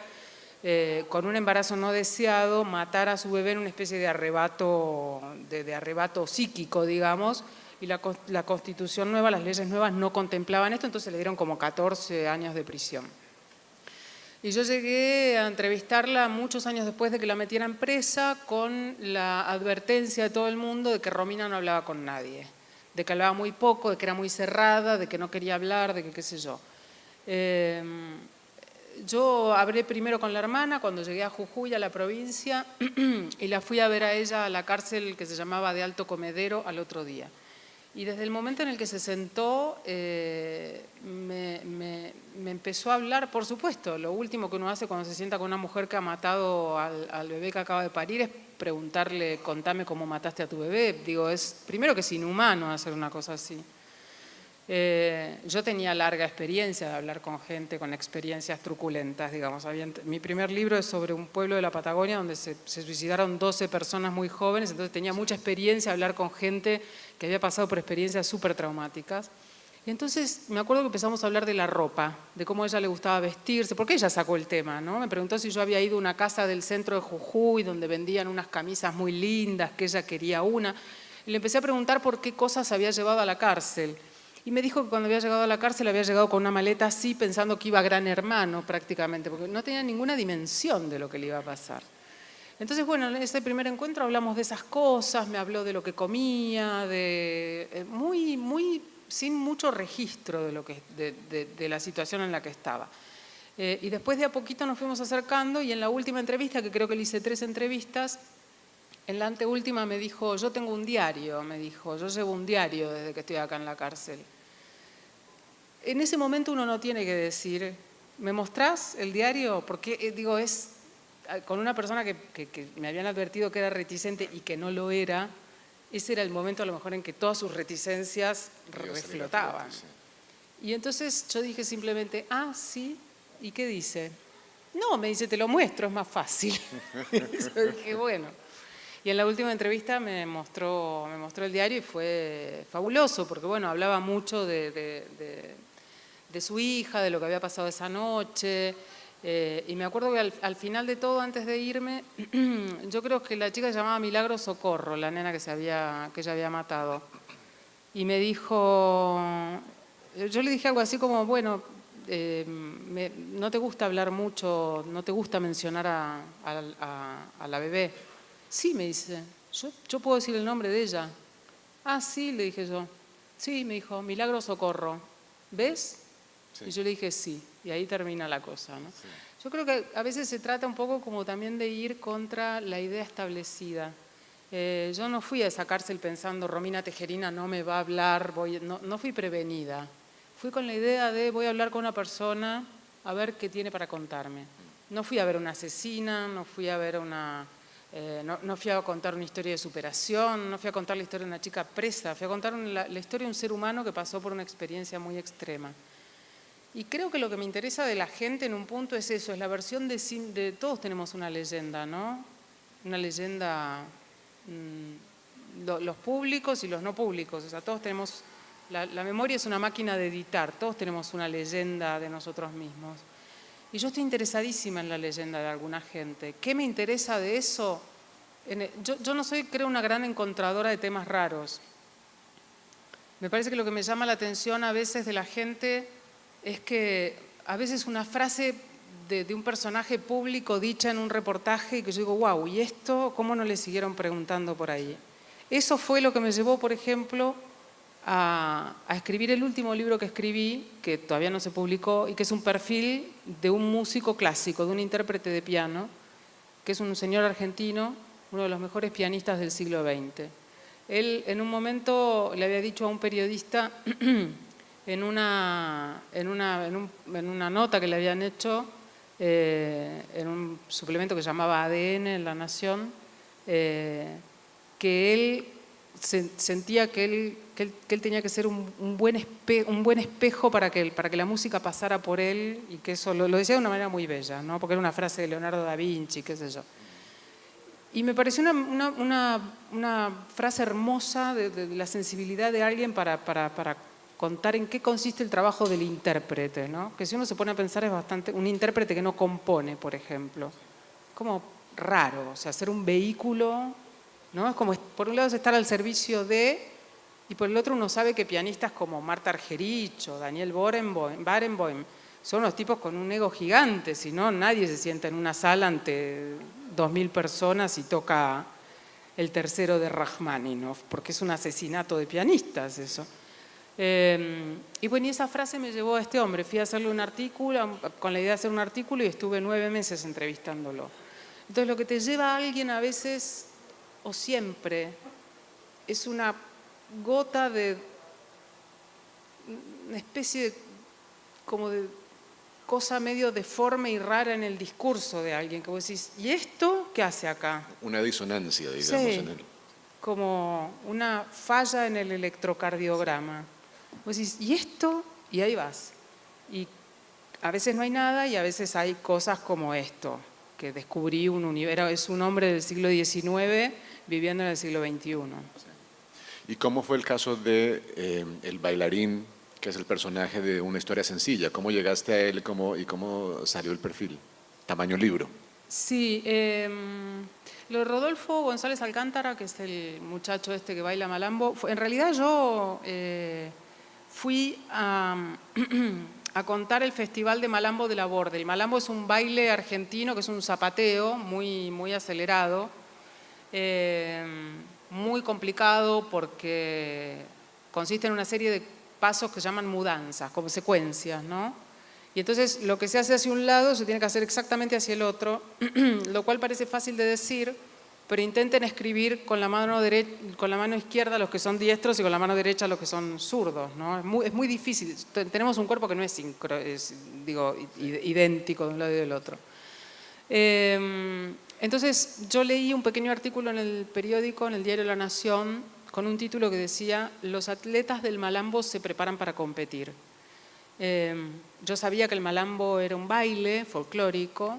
con un embarazo no deseado matara a su bebé en una especie de arrebato, de arrebato psíquico, digamos, y la Constitución nueva, las leyes nuevas no contemplaban esto, entonces le dieron como 14 años de prisión. Y yo llegué a entrevistarla muchos años después de que la metieran presa con la advertencia de todo el mundo de que Romina no hablaba con nadie, de que hablaba muy poco, de que era muy cerrada, de que no quería hablar, de que qué sé yo. Yo hablé primero con la hermana cuando llegué a Jujuy, a la provincia, y la fui a ver a ella a la cárcel que se llamaba de Alto Comedero al otro día. Y desde el momento en el que se sentó, me empezó a hablar, por supuesto, lo último que uno hace cuando se sienta con una mujer que ha matado al bebé que acaba de parir es preguntarle, contame cómo mataste a tu bebé. Digo, primero que es inhumano hacer una cosa así. Yo tenía larga experiencia de hablar con gente con experiencias truculentas, digamos. Mi primer libro es sobre un pueblo de la Patagonia donde se suicidaron 12 personas muy jóvenes, entonces tenía mucha experiencia de hablar con gente que había pasado por experiencias súper traumáticas. Y entonces me acuerdo que empezamos a hablar de la ropa, de cómo a ella le gustaba vestirse, porque ella sacó el tema, ¿no? Me preguntó si yo había ido a una casa del centro de Jujuy donde vendían unas camisas muy lindas, que ella quería una. Y le empecé a preguntar por qué cosas había llevado a la cárcel. Y me dijo que cuando había llegado a la cárcel había llegado con una maleta así, pensando que iba a Gran Hermano prácticamente, porque no tenía ninguna dimensión de lo que le iba a pasar. Entonces, bueno, en ese primer encuentro hablamos de esas cosas, me habló de lo que comía, sin mucho registro de la situación en la que estaba. Y después de a poquito nos fuimos acercando y en la última entrevista, que creo que le hice 3 entrevistas, en la anteúltima me dijo, yo tengo un diario, me dijo, yo llevo un diario desde que estoy acá en la cárcel. En ese momento uno no tiene que decir, ¿me mostrás el diario? Porque, digo, es con una persona que me habían advertido que era reticente y que no lo era, ese era el momento a lo mejor en que todas sus reticencias reflotaban. Y entonces yo dije simplemente, sí, ¿y qué dice? No, me dice, te lo muestro, es más fácil. Yo dije, bueno. Y en la última entrevista me mostró el diario y fue fabuloso, porque bueno, hablaba mucho de su hija, de lo que había pasado esa noche. Y me acuerdo que al final de todo, antes de irme, yo creo que la chica se llamaba Milagro Socorro, la nena que ella había matado. Y me dijo, yo le dije algo así como, bueno, no te gusta hablar mucho, no te gusta mencionar a la bebé. Sí, me dice, yo puedo decir el nombre de ella. Ah, sí, le dije yo. Sí, me dijo, Milagro Socorro. ¿Ves? Sí. Y yo le dije sí, y ahí termina la cosa, ¿no? Sí. Yo creo que a veces se trata un poco como también de ir contra la idea establecida. Yo no fui a esa cárcel pensando, Romina Tejerina no me va a hablar, no fui prevenida. Fui con la idea de voy a hablar con una persona a ver qué tiene para contarme. No fui a ver una asesina, no fui a ver no fui a contar una historia de superación, no fui a contar la historia de una chica presa, fui a contar la historia de un ser humano que pasó por una experiencia muy extrema. Y creo que lo que me interesa de la gente en un punto es eso, es la versión de todos tenemos una leyenda, ¿no? Una leyenda, los públicos y los no públicos, o sea, todos tenemos, la memoria es una máquina de editar, todos tenemos una leyenda de nosotros mismos. Y yo estoy interesadísima en la leyenda de alguna gente. ¿Qué me interesa de eso? Yo no soy, creo, una gran encontradora de temas raros. Me parece que lo que me llama la atención a veces de la gente es que a veces una frase de un personaje público dicha en un reportaje y que yo digo, wow, ¿y esto cómo no le siguieron preguntando por ahí? Eso fue lo que me llevó, por ejemplo, a escribir el último libro que escribí, que todavía no se publicó, y que es un perfil de un músico clásico, de un intérprete de piano, que es un señor argentino, uno de los mejores pianistas del siglo XX. Él en un momento le había dicho a un periodista, en una nota que le habían hecho, en un suplemento que se llamaba ADN en La Nación, que él sentía que él tenía que ser un buen espejo para que la música pasara por él, y que eso lo decía de una manera muy bella, ¿no? Porque era una frase de Leonardo da Vinci, qué sé yo. Y me pareció una frase hermosa de la sensibilidad de alguien para contar en qué consiste el trabajo del intérprete, ¿no? Que si uno se pone a pensar es bastante, un intérprete que no compone, por ejemplo, como raro, o sea, ser un vehículo, ¿no? Es como, por un lado es estar al servicio de, y por el otro uno sabe que pianistas como Marta Argerich o Daniel Barenboim son unos tipos con un ego gigante, si no nadie se sienta en una sala ante 2000 personas y toca el tercero de Rachmaninoff, porque es un asesinato de pianistas eso. Y bueno, y esa frase me llevó a este hombre. Fui a hacerle un artículo, con la idea de hacer un artículo, y estuve 9 meses entrevistándolo. Entonces lo que te lleva a alguien a veces, o siempre, es una gota de, una especie como de cosa medio deforme y rara en el discurso de alguien, que vos decís, ¿y esto qué hace acá? Una disonancia, digamos. Sí, en él. como una falla en el electrocardiograma. Vos decís, ¿y esto? Y ahí vas. Y a veces no hay nada y a veces hay cosas como esto, que descubrí un universo, es un hombre del siglo XIX viviendo en el siglo XXI. ¿Y cómo fue el caso de el bailarín, que es el personaje de Una historia sencilla? ¿Cómo llegaste a él y cómo salió el perfil? Tamaño libro. Sí, lo de Rodolfo González Alcántara, que es el muchacho este que baila malambo, en realidad yo fui a contar el Festival de Malambo de la Borde. El malambo es un baile argentino que es un zapateo muy, muy acelerado, muy complicado porque consiste en una serie de pasos que se llaman mudanzas, como secuencias, ¿no? Y entonces lo que se hace hacia un lado se tiene que hacer exactamente hacia el otro, lo cual parece fácil de decir, pero intenten escribir con la mano izquierda los que son diestros y con la mano derecha los que son zurdos, ¿no? Es muy difícil. Tenemos un cuerpo que no es idéntico de un lado y del otro. Entonces yo leí un pequeño artículo en el periódico, en el diario La Nación, con un título que decía: los atletas del malambo se preparan para competir. Yo sabía que el malambo era un baile folclórico.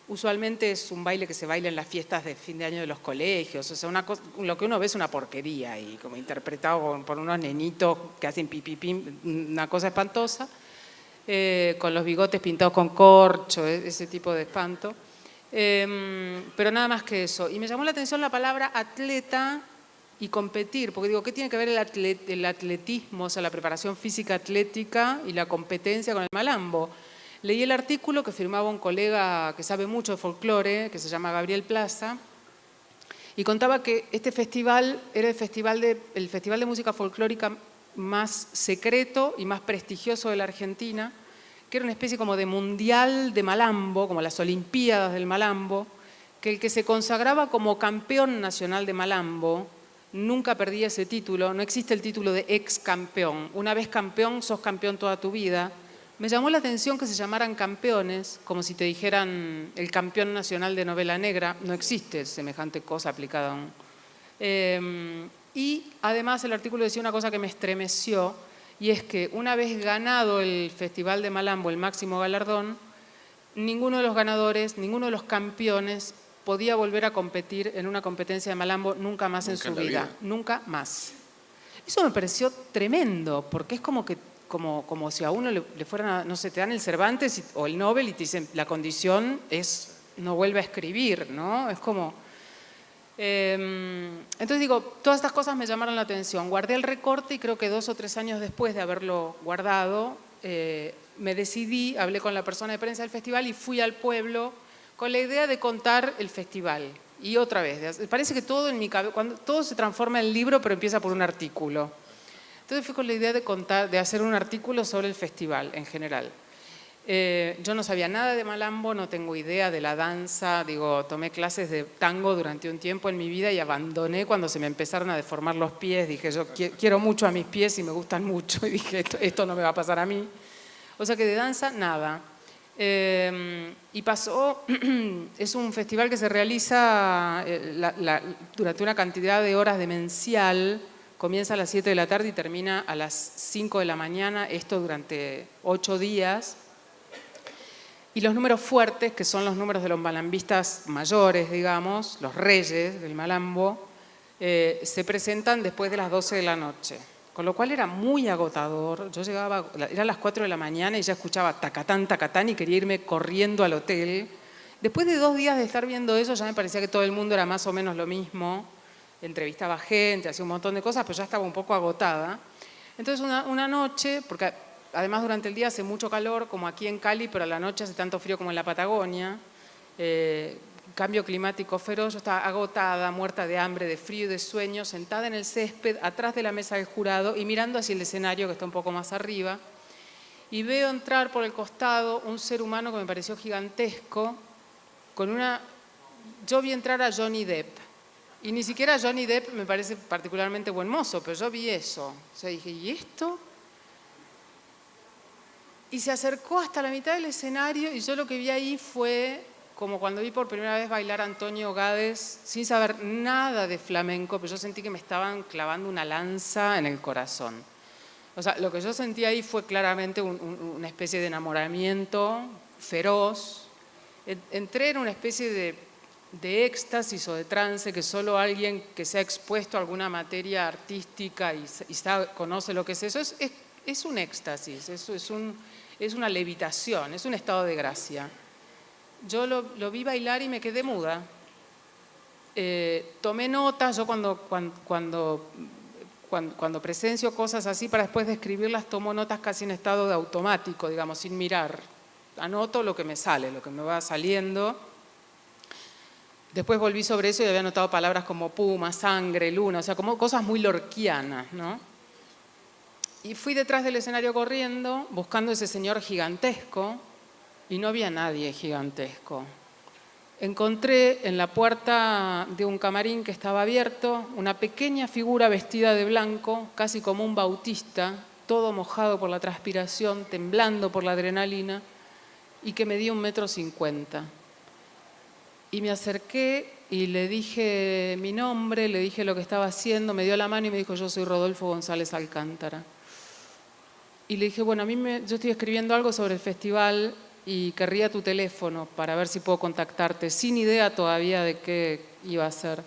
Usualmente es un baile que se baila en las fiestas de fin de año de los colegios. O sea, lo que uno ve es una porquería y como interpretado por unos nenitos que hacen pipipim, una cosa espantosa, con los bigotes pintados con corcho, ese tipo de espanto. Pero nada más que eso. Y me llamó la atención la palabra atleta y competir, porque digo, ¿qué tiene que ver el atletismo, o sea, la preparación física atlética y la competencia con el malambo? Leí el artículo que firmaba un colega que sabe mucho de folclore, que se llama Gabriel Plaza, y contaba que este festival era el festival de música folclórica más secreto y más prestigioso de la Argentina, que era una especie como de mundial de malambo, como las Olimpiadas del malambo, que el que se consagraba como campeón nacional de malambo nunca perdía ese título. No existe el título de ex campeón. Una vez campeón, sos campeón toda tu vida. Me llamó la atención que se llamaran campeones, como si te dijeran el campeón nacional de novela negra. No existe semejante cosa aplicada a un... y además el artículo decía una cosa que me estremeció, y es que una vez ganado el Festival de Malambo, el máximo galardón, ninguno de los ganadores, ninguno de los campeones podía volver a competir en una competencia de malambo nunca más en su vida. Nunca más. Eso me pareció tremendo, porque es como si a uno le fueran a, no sé, te dan el Cervantes o el Nobel y te dicen, la condición es no vuelve a escribir, ¿no? Es como... entonces digo, todas estas cosas me llamaron la atención. Guardé el recorte y creo que 2 o 3 años después de haberlo guardado, me decidí, hablé con la persona de prensa del festival y fui al pueblo con la idea de contar el festival. Y otra vez, parece que todo en mi cabeza, cuando todo se transforma en libro, pero empieza por un artículo. Entonces fui con la idea de hacer un artículo sobre el festival en general. Yo no sabía nada de malambo, no tengo idea de la danza, tomé clases de tango durante un tiempo en mi vida y abandoné cuando se me empezaron a deformar los pies. Dije, yo quiero mucho a mis pies y me gustan mucho, y dije, esto no me va a pasar a mí. O sea que de danza, nada. Y pasó, es un festival que se realiza durante una cantidad de horas demencial, comienza a las 7 de la tarde y termina a las 5 de la mañana, esto durante 8 días. Y los números fuertes, que son los números de los malambistas mayores, digamos, los reyes del malambo, se presentan después de las 12 de la noche. Con lo cual era muy agotador. Yo llegaba, eran las 4 de la mañana y ya escuchaba tacatán, tacatán y quería irme corriendo al hotel. Después de 2 días de estar viendo eso, ya me parecía que todo el mundo era más o menos lo mismo. Entrevistaba gente, hacía un montón de cosas, pero ya estaba un poco agotada. Entonces una noche, porque además durante el día hace mucho calor, como aquí en Cali, pero a la noche hace tanto frío como en la Patagonia, cambio climático feroz, yo estaba agotada, muerta de hambre, de frío y de sueño, sentada en el césped, atrás de la mesa del jurado y mirando hacia el escenario que está un poco más arriba, y veo entrar por el costado un ser humano que me pareció gigantesco, yo vi entrar a Johnny Depp, y ni siquiera Johnny Depp me parece particularmente buen mozo, pero yo vi eso, o sea, dije, ¿y esto? Y se acercó hasta la mitad del escenario y yo lo que vi ahí fue como cuando vi por primera vez bailar a Antonio Gades sin saber nada de flamenco, pero yo sentí que me estaban clavando una lanza en el corazón. O sea, lo que yo sentí ahí fue claramente una especie de enamoramiento feroz. Entré en una especie de éxtasis o de trance que solo alguien que se ha expuesto a alguna materia artística y conoce lo que es eso, es un éxtasis, es una levitación, es un estado de gracia. Yo lo vi bailar y me quedé muda. Tomé notas, yo cuando presencio cosas así, para después de escribirlas, tomo notas casi en estado de automático, digamos, sin mirar. Anoto lo que me sale, lo que me va saliendo. Después volví sobre eso y había anotado palabras como puma, sangre, luna, o sea, como cosas muy lorquianas, ¿no? Y fui detrás del escenario corriendo, buscando ese señor gigantesco, y no había nadie gigantesco. Encontré en la puerta de un camarín que estaba abierto una pequeña figura vestida de blanco, casi como un bautista, todo mojado por la transpiración, temblando por la adrenalina, y que medía 1,50 m. Y me acerqué y le dije mi nombre, le dije lo que estaba haciendo, me dio la mano y me dijo, yo soy Rodolfo González Alcántara. Y le dije, bueno, yo estoy escribiendo algo sobre el festival y querría tu teléfono para ver si puedo contactarte, sin idea todavía de qué iba a ser.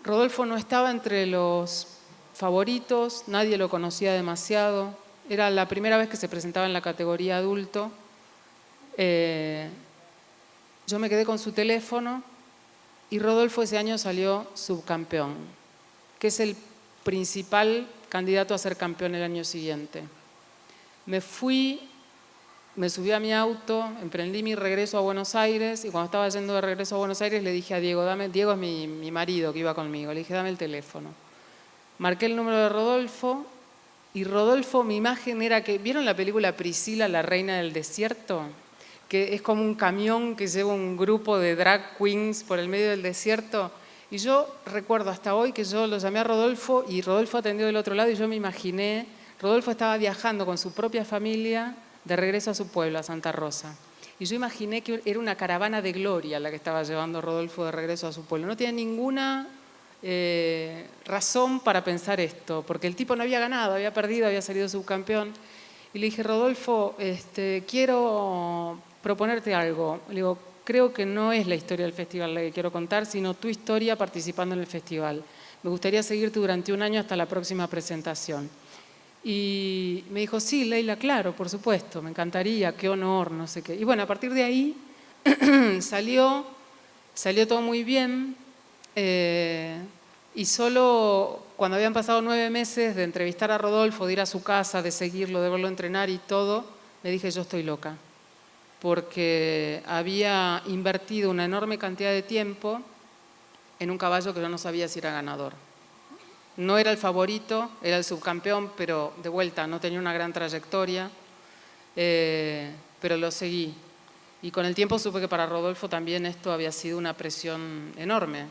Rodolfo no estaba entre los favoritos, nadie lo conocía demasiado. Era la primera vez que se presentaba en la categoría adulto. Yo me quedé con su teléfono y Rodolfo ese año salió subcampeón, que es el principal candidato a ser campeón el año siguiente. Me fui, me subí a mi auto, emprendí mi regreso a Buenos Aires y cuando estaba yendo de regreso a Buenos Aires le dije a Diego, Diego es mi marido que iba conmigo, le dije, dame el teléfono. Marqué el número de Rodolfo y Rodolfo, mi imagen era que, ¿vieron la película Priscila, la reina del desierto? Que es como un camión que lleva un grupo de drag queens por el medio del desierto. Y yo recuerdo hasta hoy que yo lo llamé a Rodolfo y Rodolfo atendió del otro lado y yo me imaginé, Rodolfo estaba viajando con su propia familia de regreso a su pueblo, a Santa Rosa. Y yo imaginé que era una caravana de gloria la que estaba llevando Rodolfo de regreso a su pueblo. No tenía ninguna razón para pensar esto, porque el tipo no había ganado, había perdido, había salido subcampeón. Y le dije, Rodolfo, quiero proponerte algo. Le digo, creo que no es la historia del festival la que quiero contar, sino tu historia participando en el festival. Me gustaría seguirte durante un año hasta la próxima presentación. Y me dijo, sí, Leila, claro, por supuesto, me encantaría, qué honor, no sé qué. Y bueno, a partir de ahí salió todo muy bien. Y solo cuando habían pasado 9 meses de entrevistar a Rodolfo, de ir a su casa, de seguirlo, de verlo entrenar y todo, le dije, yo estoy loca. Porque había invertido una enorme cantidad de tiempo en un caballo que yo no sabía si era ganador. No era el favorito, era el subcampeón, pero de vuelta no tenía una gran trayectoria, pero lo seguí. Y con el tiempo supe que para Rodolfo también esto había sido una presión enorme.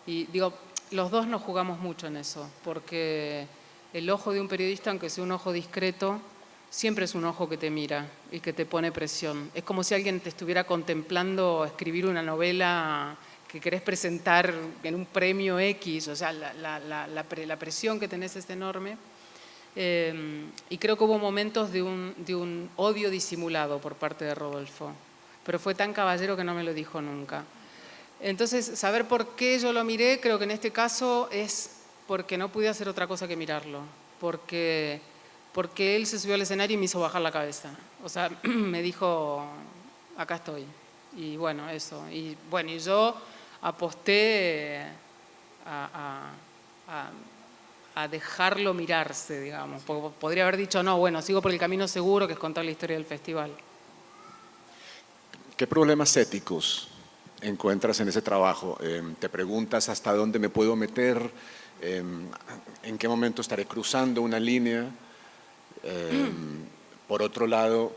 Y digo, los dos nos jugamos mucho en eso, porque el ojo de un periodista, aunque sea un ojo discreto, siempre es un ojo que te mira y que te pone presión. Es como si alguien te estuviera contemplando escribir una novela que querés presentar en un premio X, o sea, la presión que tenés es enorme. Y creo que hubo momentos de un odio disimulado por parte de Rodolfo, pero fue tan caballero que no me lo dijo nunca. Entonces, saber por qué yo lo miré, creo que en este caso es porque no pude hacer otra cosa que mirarlo, porque él se subió al escenario y me hizo bajar la cabeza. O sea, me dijo, acá estoy. Y bueno, eso. Y bueno, y yo aposté a dejarlo mirarse, digamos. Porque podría haber dicho, no, bueno, sigo por el camino seguro, que es contar la historia del festival. ¿Qué problemas éticos encuentras en ese trabajo? ¿Te preguntas hasta dónde me puedo meter? ¿En qué momento estaré cruzando una línea? Por otro lado,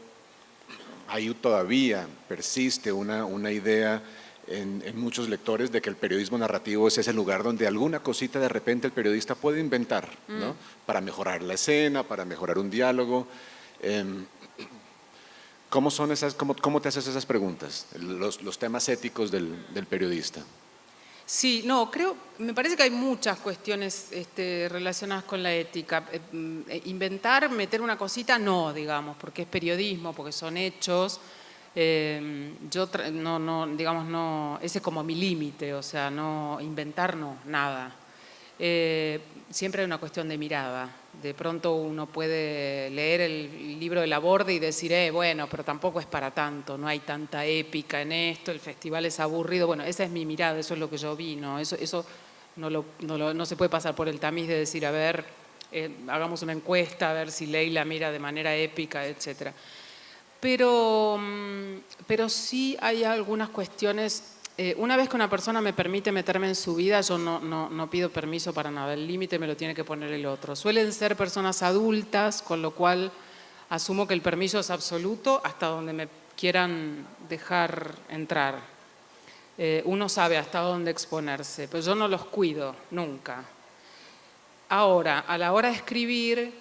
ahí todavía persiste una idea en muchos lectores de que el periodismo narrativo es ese lugar donde alguna cosita de repente el periodista puede inventar, ¿no? Para mejorar la escena, para mejorar un diálogo. ¿Cómo te haces esas preguntas? Los temas éticos del periodista. Sí, no, me parece que hay muchas cuestiones relacionadas con la ética. Inventar, meter una cosita, no, digamos, porque es periodismo, porque son hechos. No, ese es como mi límite, o sea, no inventar, no, nada. Siempre hay una cuestión de mirada. De pronto uno puede leer el libro de Laborde y decir, bueno, pero tampoco es para tanto, no hay tanta épica en esto, el festival es aburrido. Bueno, esa es mi mirada, eso es lo que yo vi, ¿no? Eso no se puede pasar por el tamiz de decir, a ver, hagamos una encuesta, a ver si Leila mira de manera épica, etcétera. Pero sí hay algunas cuestiones. Una vez que una persona me permite meterme en su vida, yo no pido permiso para nada. El límite me lo tiene que poner el otro. Suelen ser personas adultas, con lo cual asumo que el permiso es absoluto hasta donde me quieran dejar entrar. Uno sabe hasta dónde exponerse, pero yo no los cuido nunca. Ahora, a la hora de escribir,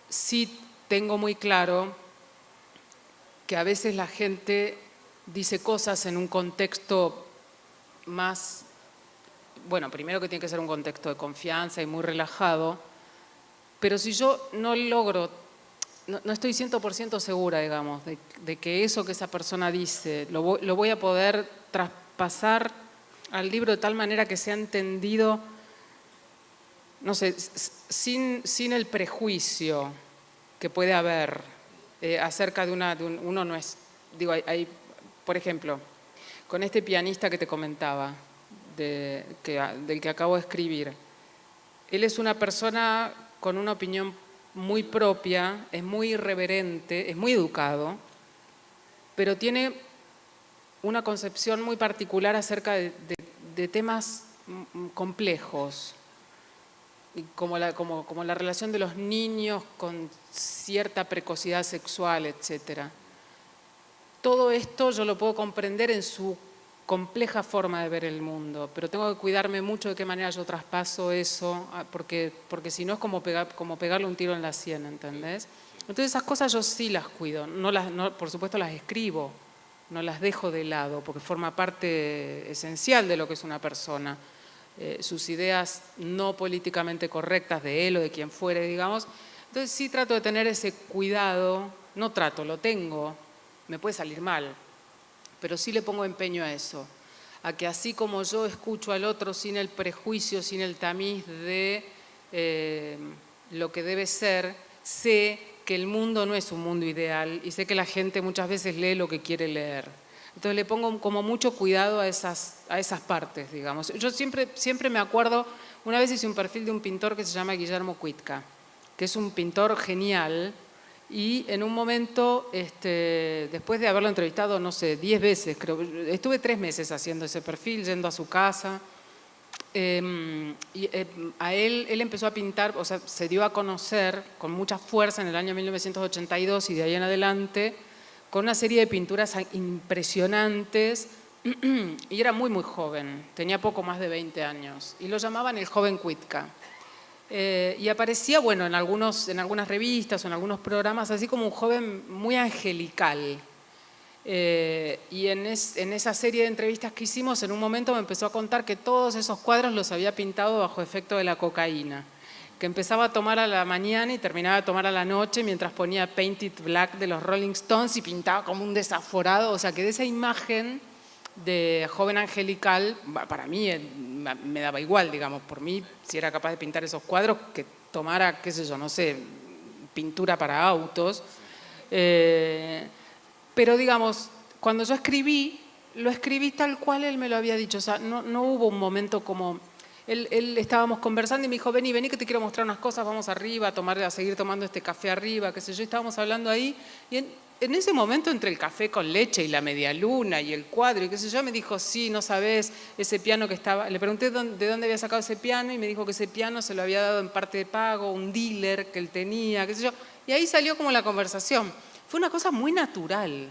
sí tengo muy claro que a veces la gente dice cosas en un contexto más, bueno, primero que tiene que ser un contexto de confianza y muy relajado, pero si yo no logro no estoy 100% segura, digamos, de que eso que esa persona dice lo voy a poder traspasar al libro de tal manera que sea entendido, no sé, sin el prejuicio que puede haber acerca de uno no es, digo, por ejemplo, con este pianista que te comentaba, del que acabo de escribir, él es una persona con una opinión muy propia, es muy irreverente, es muy educado, pero tiene una concepción muy particular acerca de temas complejos, como la relación de los niños con cierta precocidad sexual, etc. Todo esto yo lo puedo comprender en su compleja forma de ver el mundo, pero tengo que cuidarme mucho de qué manera yo traspaso eso, porque si no es como pegarle un tiro en la sien, ¿entendés? Entonces esas cosas yo sí las cuido, por supuesto las escribo, no las dejo de lado, porque forma parte esencial de lo que es una persona. Sus ideas no políticamente correctas de él o de quien fuere, digamos. Entonces sí trato de tener ese cuidado, no trato, lo tengo, me puede salir mal, pero sí le pongo empeño a eso, a que así como yo escucho al otro sin el prejuicio, sin el tamiz de lo que debe ser, sé que el mundo no es un mundo ideal y sé que la gente muchas veces lee lo que quiere leer. Entonces le pongo como mucho cuidado a esas partes, digamos. Yo siempre me acuerdo, una vez hice un perfil de un pintor que se llama Guillermo Cuitca, que es un pintor genial. Y en un momento, después de haberlo entrevistado, no sé, 10 veces, creo, estuve 3 meses haciendo ese perfil, yendo a su casa. A él empezó a pintar, o sea, se dio a conocer con mucha fuerza en el año 1982 y de ahí en adelante, con una serie de pinturas impresionantes, y era muy, muy joven, tenía poco más de 20 años, y lo llamaban el joven Cuitca. Y aparecía, bueno, en algunas revistas o en algunos programas, así como un joven muy angelical. Y en esa serie de entrevistas que hicimos, en un momento me empezó a contar que todos esos cuadros los había pintado bajo efecto de la cocaína, que empezaba a tomar a la mañana y terminaba a tomar a la noche mientras ponía Paint It Black de los Rolling Stones y pintaba como un desaforado. O sea, que de esa imagen de joven angelical, para mí me daba igual, digamos, por mí, si era capaz de pintar esos cuadros, que tomara, qué sé yo, no sé, pintura para autos. Pero, digamos, cuando yo escribí, lo escribí tal cual él me lo había dicho. O sea, no hubo un momento como... Él estábamos conversando y me dijo, vení que te quiero mostrar unas cosas, vamos arriba a seguir tomando este café arriba, qué sé yo, estábamos hablando ahí. Y en ese momento, entre el café con leche y la media luna y el cuadro y qué sé yo, me dijo, sí, no sabés, ese piano que estaba... Le pregunté de dónde había sacado ese piano y me dijo que ese piano se lo había dado en parte de pago, un dealer que él tenía, qué sé yo. Y ahí salió como la conversación. Fue una cosa muy natural.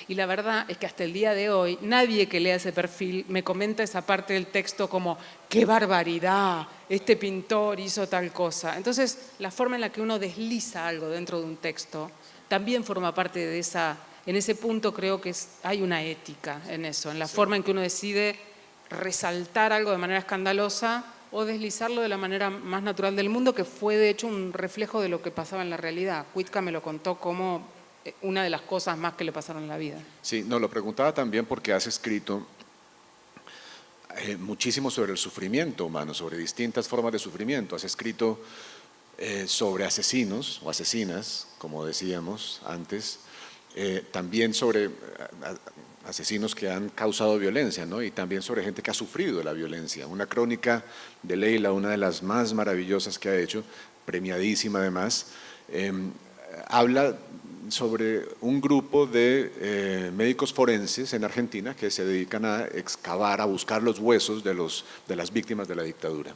Y la verdad es que hasta el día de hoy, nadie que lea ese perfil me comenta esa parte del texto como ¡qué barbaridad! Este pintor hizo tal cosa. Entonces, la forma en la que uno desliza algo dentro de un texto también forma parte de esa... En ese punto creo que hay una ética en eso, en la forma en que uno decide resaltar algo de manera escandalosa o deslizarlo de la manera más natural del mundo, que fue de hecho un reflejo de lo que pasaba en la realidad. Cuitca me lo contó como una de las cosas más que le pasaron en la vida. Sí, no, lo preguntaba también porque has escrito muchísimo sobre el sufrimiento humano, sobre distintas formas de sufrimiento. Has escrito sobre asesinos o asesinas, como decíamos antes, también sobre asesinos que han causado violencia, ¿no? Y también sobre gente que ha sufrido la violencia. Una crónica de Leila, una de las más maravillosas que ha hecho, premiadísima además, habla sobre un grupo de médicos forenses en Argentina que se dedican a excavar, a buscar los huesos de las víctimas de la dictadura.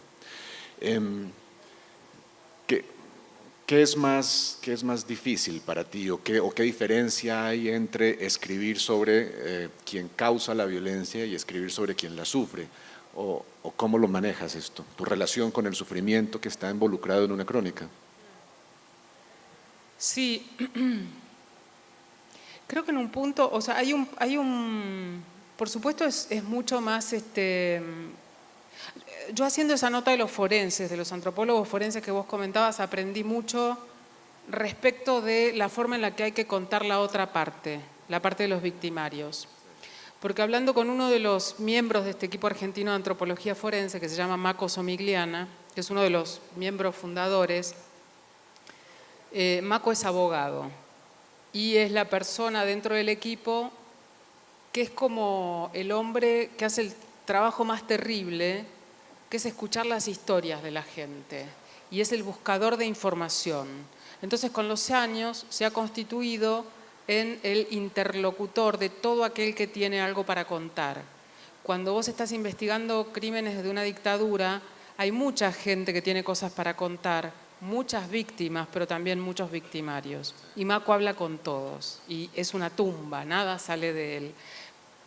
¿Qué es más difícil para ti o qué diferencia hay entre escribir sobre quien causa la violencia y escribir sobre quien la sufre? ¿O cómo lo manejas esto? Tu relación con el sufrimiento que está involucrado en una crónica. Sí, creo que en un punto, o sea, hay un por supuesto es mucho más, yo haciendo esa nota de los forenses, de los antropólogos forenses que vos comentabas, aprendí mucho respecto de la forma en la que hay que contar la otra parte, la parte de los victimarios. Porque hablando con uno de los miembros de este equipo argentino de antropología forense, que se llama Mako Somigliana, que es uno de los miembros fundadores, Mako es abogado y es la persona dentro del equipo que es como el hombre que hace el trabajo más terrible, que es escuchar las historias de la gente y es el buscador de información. Entonces, con los años se ha constituido en el interlocutor de todo aquel que tiene algo para contar. Cuando vos estás investigando crímenes de una dictadura, hay mucha gente que tiene cosas para contar, muchas víctimas, pero también muchos victimarios. Y Mako habla con todos y es una tumba, nada sale de él.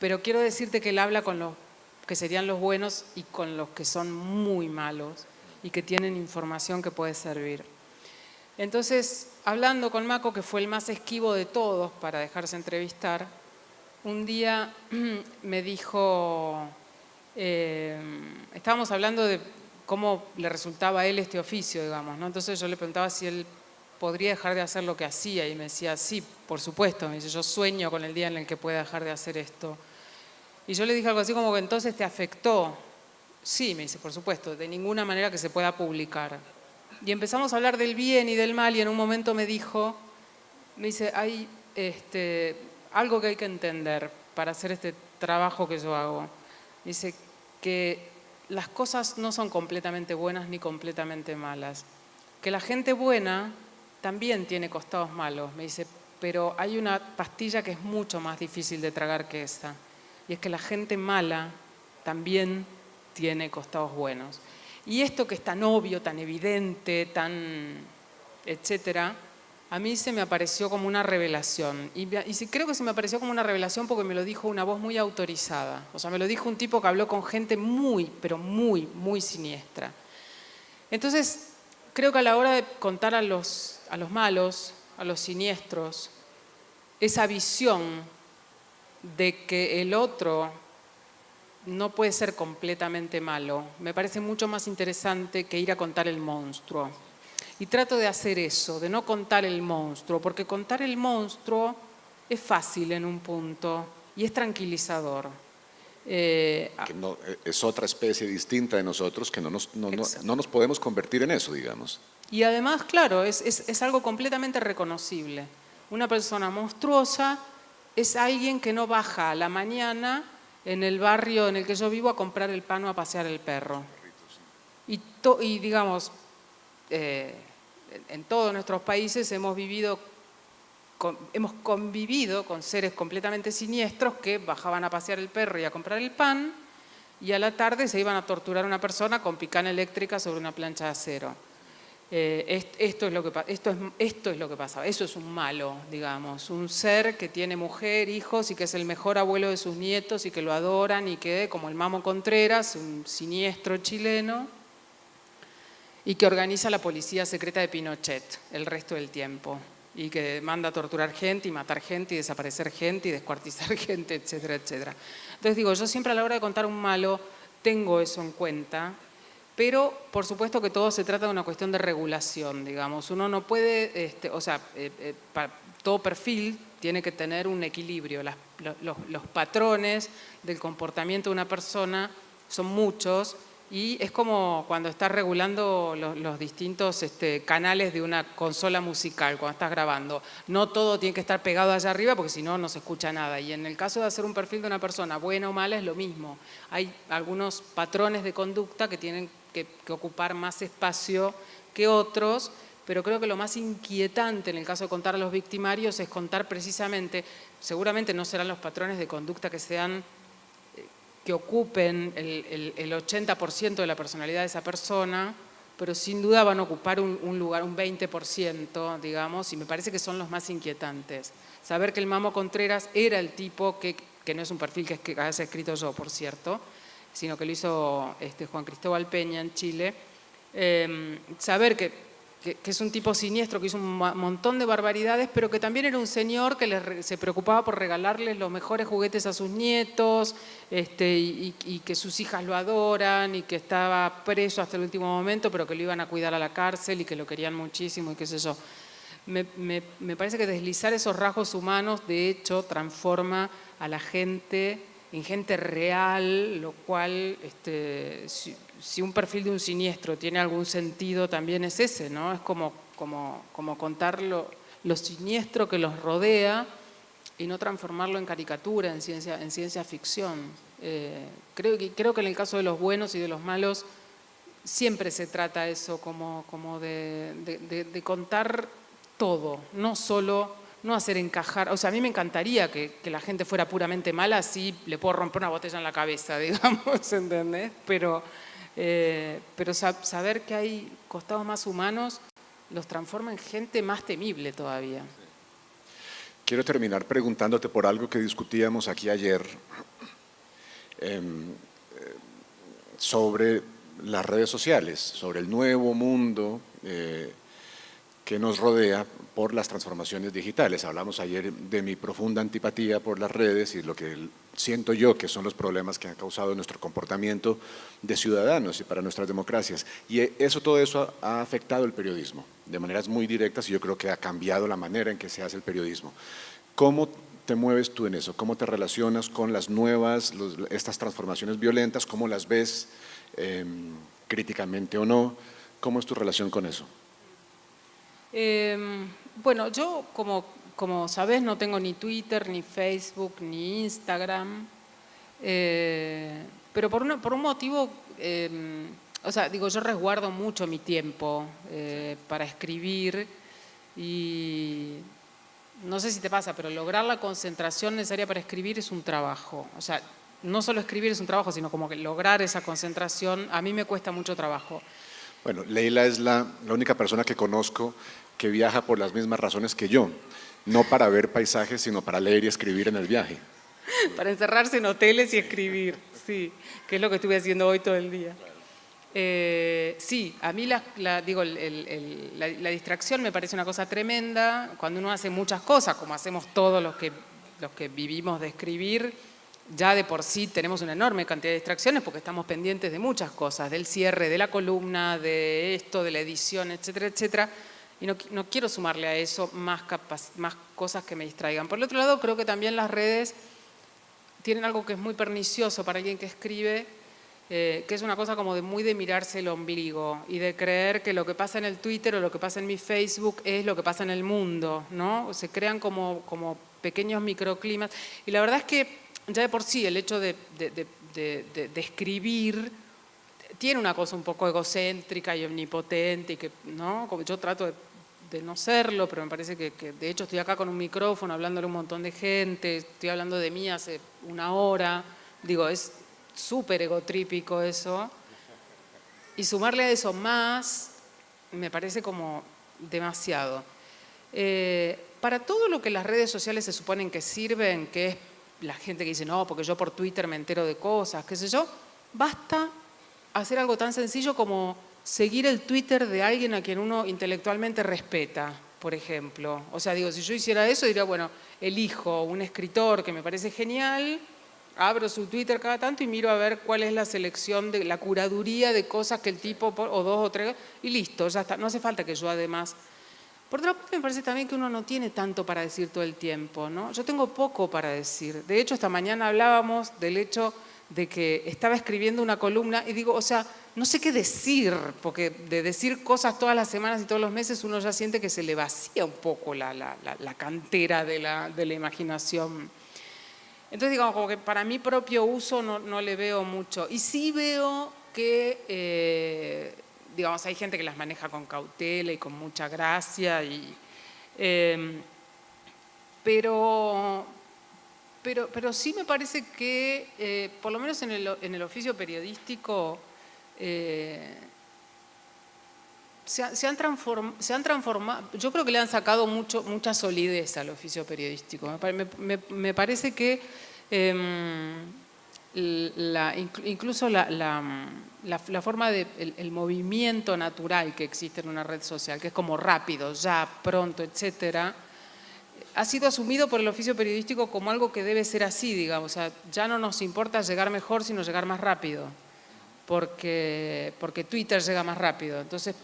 Pero quiero decirte que él habla con los que serían los buenos y con los que son muy malos y que tienen información que puede servir. Entonces, hablando con Mako, que fue el más esquivo de todos para dejarse entrevistar, un día me dijo, estábamos hablando de cómo le resultaba a él este oficio, digamos, ¿no? Entonces yo le preguntaba si él podría dejar de hacer lo que hacía y me decía, sí, por supuesto. Me dice, yo sueño con el día en el que pueda dejar de hacer esto. Y yo le dije algo así como que entonces te afectó. Sí, me dice, por supuesto, de ninguna manera que se pueda publicar. Y empezamos a hablar del bien y del mal y en un momento me dice, hay algo que hay que entender para hacer este trabajo que yo hago. Dice que las cosas no son completamente buenas ni completamente malas. Que la gente buena también tiene costados malos, me dice, pero hay una pastilla que es mucho más difícil de tragar que esa. Y es que la gente mala también tiene costados buenos. Y esto que es tan obvio, tan evidente, tan etcétera, a mí se me apareció como una revelación. Y creo que se me apareció como una revelación porque me lo dijo una voz muy autorizada. O sea, me lo dijo un tipo que habló con gente muy, pero muy, muy siniestra. Entonces, creo que a la hora de contar a los malos, a los siniestros, esa visión de que el otro no puede ser completamente malo, me parece mucho más interesante que ir a contar el monstruo. Y trato de hacer eso, de no contar el monstruo, porque contar el monstruo es fácil en un punto y es tranquilizador. Que no, es otra especie distinta de nosotros que no nos podemos convertir en eso, digamos. Y además, claro, es algo completamente reconocible. Una persona monstruosa es alguien que no baja a la mañana en el barrio en el que yo vivo a comprar el pan o a pasear el perro. Y digamos, en todos nuestros países hemos convivido con seres completamente siniestros que bajaban a pasear el perro y a comprar el pan y a la tarde se iban a torturar a una persona con picana eléctrica sobre una plancha de acero. Esto es lo que pasa, eso es un malo, digamos, un ser que tiene mujer, hijos y que es el mejor abuelo de sus nietos y que lo adoran y que, como el Mamo Contreras, un siniestro chileno, y que organiza la policía secreta de Pinochet el resto del tiempo y que manda a torturar gente y matar gente y desaparecer gente y descuartizar gente, etcétera, etcétera. Entonces digo, yo siempre a la hora de contar un malo tengo eso en cuenta. Pero, por supuesto que todo se trata de una cuestión de regulación, digamos. Uno no puede, todo perfil tiene que tener un equilibrio. Los patrones del comportamiento de una persona son muchos y es como cuando estás regulando los distintos canales de una consola musical, cuando estás grabando. No todo tiene que estar pegado allá arriba porque si no, no se escucha nada. Y en el caso de hacer un perfil de una persona buena o mala es lo mismo. Hay algunos patrones de conducta que tienen que ocupar más espacio que otros, pero creo que lo más inquietante en el caso de contar a los victimarios es contar precisamente, seguramente no serán los patrones de conducta que ocupen el 80% de la personalidad de esa persona, pero sin duda van a ocupar un lugar, un 20%, digamos, y me parece que son los más inquietantes. Saber que el Mamo Contreras era el tipo que no es un perfil que haya escrito yo, por cierto, sino que lo hizo Juan Cristóbal Peña en Chile, saber que es un tipo siniestro, que hizo un montón de barbaridades, pero que también era un señor que se preocupaba por regalarles los mejores juguetes a sus nietos y que sus hijas lo adoran y que estaba preso hasta el último momento, pero que lo iban a cuidar a la cárcel y que lo querían muchísimo y qué sé yo. Me parece que deslizar esos rasgos humanos, de hecho, transforma a la gente en gente real, lo cual, si un perfil de un siniestro tiene algún sentido, también es ese, ¿no? Es como contar lo siniestro que los rodea y no transformarlo en caricatura, en ciencia ficción. Creo que en el caso de los buenos y de los malos siempre se trata eso, como de contar todo, no solo, no hacer encajar. O sea, a mí me encantaría que la gente fuera puramente mala, así le puedo romper una botella en la cabeza, digamos, ¿entendés? Pero saber que hay costados más humanos los transforma en gente más temible todavía. Quiero terminar preguntándote por algo que discutíamos aquí ayer sobre las redes sociales, sobre el nuevo mundo que nos rodea por las transformaciones digitales. Hablamos ayer de mi profunda antipatía por las redes y lo que siento yo que son los problemas que han causado nuestro comportamiento de ciudadanos y para nuestras democracias. Y todo eso ha afectado el periodismo de maneras muy directas y yo creo que ha cambiado la manera en que se hace el periodismo. ¿Cómo te mueves tú en eso? ¿Cómo te relacionas con las nuevas, estas transformaciones violentas? ¿Cómo las ves críticamente o no? ¿Cómo es tu relación con eso? Bueno, yo como sabés no tengo ni Twitter, ni Facebook, ni Instagram, pero por un motivo, o sea, digo, yo resguardo mucho mi tiempo para escribir y no sé si te pasa, pero lograr la concentración necesaria para escribir es un trabajo. O sea, no solo escribir es un trabajo, sino como que lograr esa concentración a mí me cuesta mucho trabajo. Bueno, Leila es la única persona que conozco que viaja por las mismas razones que yo, no para ver paisajes, sino para leer y escribir en el viaje. Para encerrarse en hoteles y escribir, sí, que es lo que estuve haciendo hoy todo el día. Sí, a mí la distracción me parece una cosa tremenda. Cuando uno hace muchas cosas, como hacemos todos los que vivimos de escribir, ya de por sí tenemos una enorme cantidad de distracciones porque estamos pendientes de muchas cosas, del cierre, de la columna, de esto, de la edición, etcétera, etcétera. Y no quiero sumarle a eso más cosas que me distraigan. Por el otro lado, creo que también las redes tienen algo que es muy pernicioso para alguien que escribe, que es una cosa como muy de mirarse el ombligo y de creer que lo que pasa en el Twitter o lo que pasa en mi Facebook es lo que pasa en el mundo, ¿no? Se crean como pequeños microclimas. Y la verdad es que ya de por sí el hecho de escribir tiene una cosa un poco egocéntrica y omnipotente, y que, ¿no? Como yo trato de no serlo, pero me parece que de hecho estoy acá con un micrófono hablándole a un montón de gente, estoy hablando de mí hace una hora, digo, es súper egotrípico eso, y sumarle a eso más me parece como demasiado. Para todo lo que las redes sociales se suponen que sirven, que es la gente que dice, no, porque yo por Twitter me entero de cosas, qué sé yo, basta hacer algo tan sencillo como seguir el Twitter de alguien a quien uno intelectualmente respeta, por ejemplo. O sea, digo, si yo hiciera eso, diría, bueno, elijo un escritor que me parece genial, abro su Twitter cada tanto y miro a ver cuál es la selección, de la curaduría de cosas que el tipo, o dos o tres, y listo, ya está. No hace falta que yo además... Por otra parte, me parece también que uno no tiene tanto para decir todo el tiempo, ¿no? Yo tengo poco para decir. De hecho, esta mañana hablábamos del hecho de que estaba escribiendo una columna y digo, o sea, no sé qué decir, porque de decir cosas todas las semanas y todos los meses uno ya siente que se le vacía un poco la cantera de la imaginación. Entonces, digamos, como que para mi propio uso no le veo mucho. Y sí veo que, digamos, hay gente que las maneja con cautela y con mucha gracia, pero sí me parece que, por lo menos en el oficio periodístico, se han transformado, yo creo que le han sacado mucha solidez al oficio periodístico. Me parece que incluso la forma el movimiento natural que existe en una red social, que es como rápido, ya, pronto, etcétera, ha sido asumido por el oficio periodístico como algo que debe ser así, digamos. O sea, ya no nos importa llegar mejor, sino llegar más rápido, porque Twitter llega más rápido. Entonces,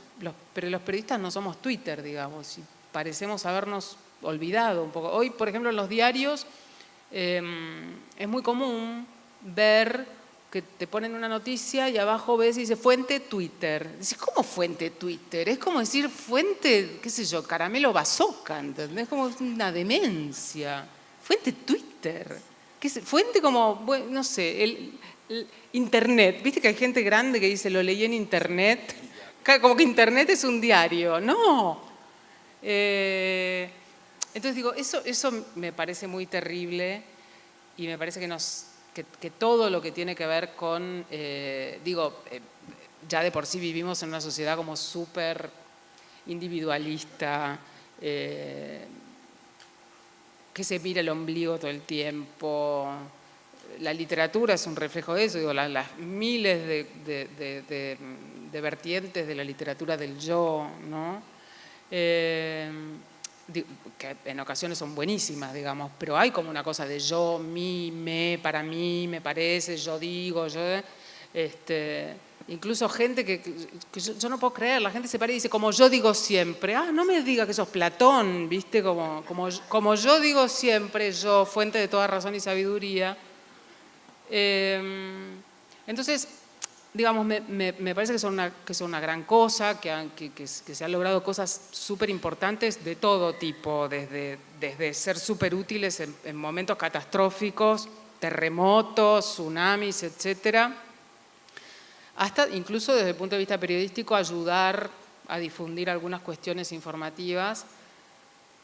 pero los periodistas no somos Twitter, digamos. parecemos habernos olvidado un poco. Hoy, por ejemplo, en los diarios es muy común ver que te ponen una noticia y abajo ves y dice fuente Twitter. Dices, ¿cómo fuente Twitter? Es como decir fuente, qué sé yo, caramelo bazooka, ¿entendés? Es como una demencia. Fuente Twitter. Fuente como, bueno, no sé, Internet. ¿Viste que hay gente grande que dice lo leí en Internet? Como que Internet es un diario. No. Entonces digo, eso me parece muy terrible y me parece que todo lo que tiene que ver con, ya de por sí vivimos en una sociedad como súper individualista, que se mira el ombligo todo el tiempo. La literatura es un reflejo de eso, digo, las miles de vertientes de la literatura del yo, ¿no? Que en ocasiones son buenísimas, digamos, pero hay como una cosa de yo, mí, me, para mí, me parece, yo digo, yo... incluso gente que yo no puedo creer, la gente se para y dice, como yo digo siempre, no me diga que sos Platón, ¿viste? Como yo digo siempre, yo, fuente de toda razón y sabiduría. Entonces, digamos, me parece que son una gran cosa, que se han logrado cosas súper importantes de todo tipo, desde ser súper útiles en momentos catastróficos, terremotos, tsunamis, etcétera, hasta incluso desde el punto de vista periodístico ayudar a difundir algunas cuestiones informativas,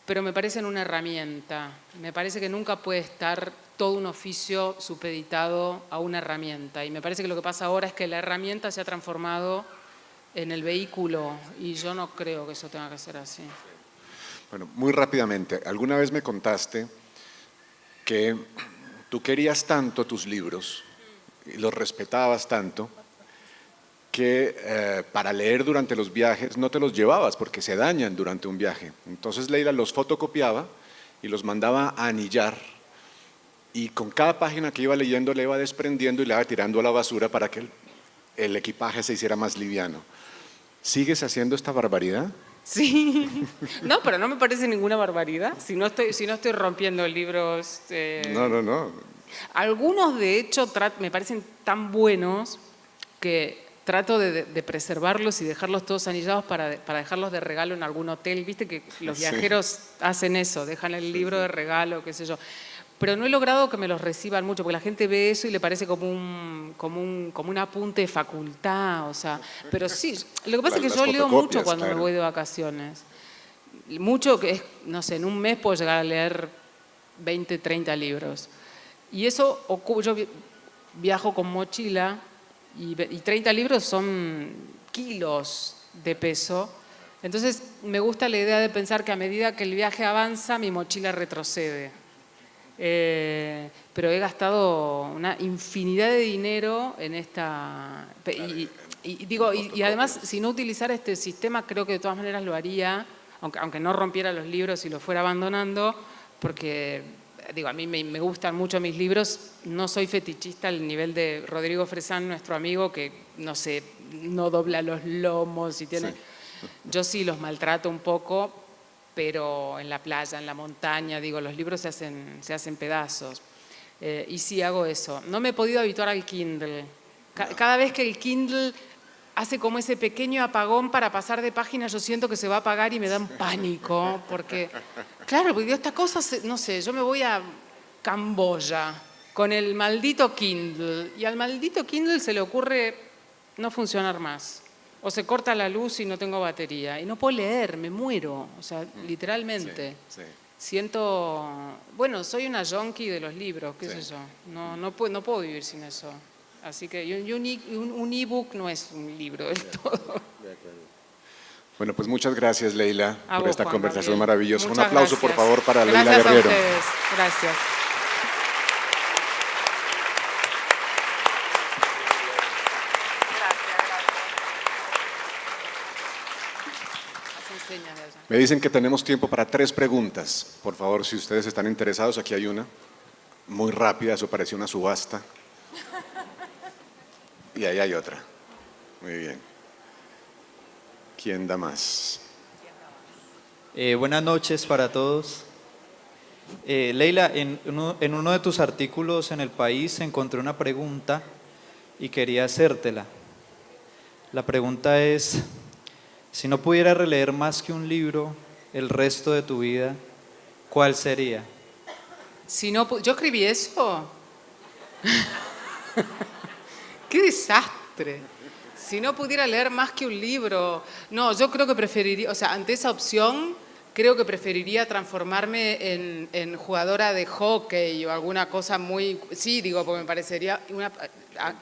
pero me parecen una herramienta. Me parece que nunca puede estar todo un oficio supeditado a una herramienta. Y me parece que lo que pasa ahora es que la herramienta se ha transformado en el vehículo y yo no creo que eso tenga que ser así. Bueno, muy rápidamente, alguna vez me contaste que tú querías tanto tus libros y los respetabas tanto que para leer durante los viajes no te los llevabas porque se dañan durante un viaje. Entonces Leila los fotocopiaba y los mandaba a anillar y con cada página que iba leyendo le iba desprendiendo y le iba tirando a la basura para que el equipaje se hiciera más liviano. ¿Sigues haciendo esta barbaridad? Sí, no, pero no me parece ninguna barbaridad, si no estoy rompiendo libros. No. Algunos de hecho me parecen tan buenos que trato de preservarlos y dejarlos todos anillados para dejarlos de regalo en algún hotel. Viste que los viajeros hacen eso, dejan el libro de regalo, qué sé yo. Pero no he logrado que me los reciban mucho, porque la gente ve eso y le parece como un apunte de facultad, o sea, pero sí, lo que pasa es que yo leo mucho cuando me voy de vacaciones. Mucho que es, no sé, en un mes puedo llegar a leer 20, 30 libros. Y eso, yo viajo con mochila y 30 libros son kilos de peso. Entonces me gusta la idea de pensar que a medida que el viaje avanza, mi mochila retrocede. Pero he gastado una infinidad de dinero en esta... Y además, si no utilizara este sistema, creo que de todas maneras lo haría, aunque no rompiera los libros y los fuera abandonando, porque... a mí me gustan mucho mis libros, no soy fetichista al nivel de Rodrigo Fresán, nuestro amigo, que no dobla los lomos y tiene... Sí. Yo sí los maltrato un poco, pero en la playa, en la montaña, los libros se hacen pedazos. Y sí hago eso. No me he podido habituar al Kindle. Cada vez que el Kindle hace como ese pequeño apagón para pasar de página, yo siento que se va a apagar y me da un pánico, porque, claro, porque esta cosa, no sé, yo me voy a Camboya con el maldito Kindle y al maldito Kindle se le ocurre no funcionar más, o se corta la luz y no tengo batería, y no puedo leer, me muero, o sea, literalmente. Sí. Siento, bueno, soy una junkie de los libros, qué sé yo, no puedo vivir sin eso. Así que un ebook no es un libro del todo. Bueno, pues muchas gracias, Leila, por esta conversación Gabriel. maravillosa. Muchas un aplauso, gracias. por favor, para Leila Guerrero. Gracias a ustedes. Gracias. Me dicen que tenemos tiempo para 3 preguntas. Por favor, si ustedes están interesados, aquí hay una. Muy rápida, eso pareció una subasta. Y ahí hay otra. Muy bien. ¿Quién da más? Buenas noches para todos. Leila, en uno de tus artículos en El País encontré una pregunta y quería hacértela. La pregunta es, si no pudieras releer más que un libro el resto de tu vida, ¿cuál sería? Si no, ¿yo escribí eso? ¡Qué desastre! Si no pudiera leer más que un libro. No, yo creo que preferiría, o sea, ante esa opción, creo que preferiría transformarme en jugadora de hockey o alguna cosa muy... Sí, digo, porque me parecería...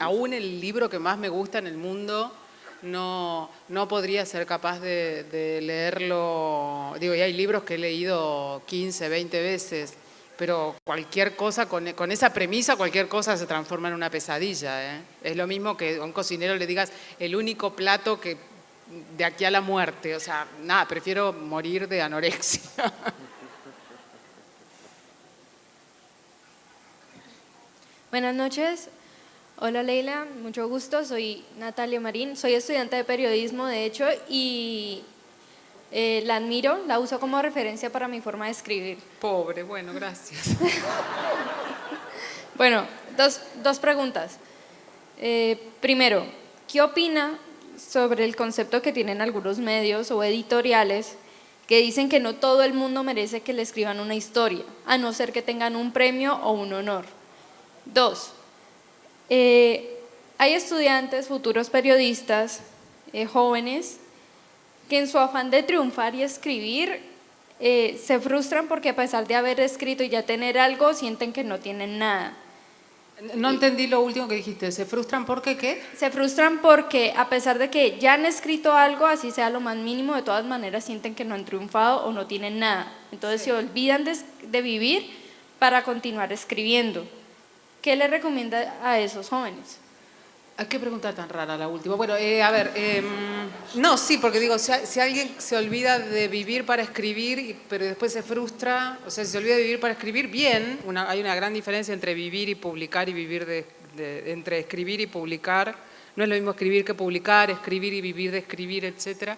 aún el libro que más me gusta en el mundo, no podría ser capaz de leerlo. Digo, y hay libros que he leído 15, 20 veces, pero cualquier cosa, con esa premisa, cualquier cosa se transforma en una pesadilla, ¿eh? Es lo mismo que a un cocinero le digas el único plato que de aquí a la muerte. O sea, nada, prefiero morir de anorexia. Buenas noches. Hola Leila, mucho gusto. Soy Natalia Marín. Soy estudiante de periodismo, de hecho, y la admiro, la uso como referencia para mi forma de escribir. Pobre, bueno, gracias. Bueno, dos preguntas. Primero, ¿qué opina sobre el concepto que tienen algunos medios o editoriales que dicen que no todo el mundo merece que le escriban una historia, a no ser que tengan un premio o un honor? Dos, hay estudiantes, futuros periodistas, jóvenes, que en su afán de triunfar y escribir se frustran porque a pesar de haber escrito y ya tener algo, sienten que no tienen nada. No entendí lo último que dijiste. ¿Se frustran porque qué? Se frustran porque a pesar de que ya han escrito algo, así sea lo más mínimo, de todas maneras sienten que no han triunfado o no tienen nada. Entonces se olvidan de vivir para continuar escribiendo. ¿Qué le recomienda a esos jóvenes? ¿Qué pregunta tan rara la última? Bueno, a ver, no, sí, porque digo, si alguien se olvida de vivir para escribir, pero después se frustra, o sea, si se olvida de vivir para escribir, bien, hay una gran diferencia entre vivir y publicar y vivir entre escribir y publicar. No es lo mismo escribir que publicar, escribir y vivir de escribir, etc.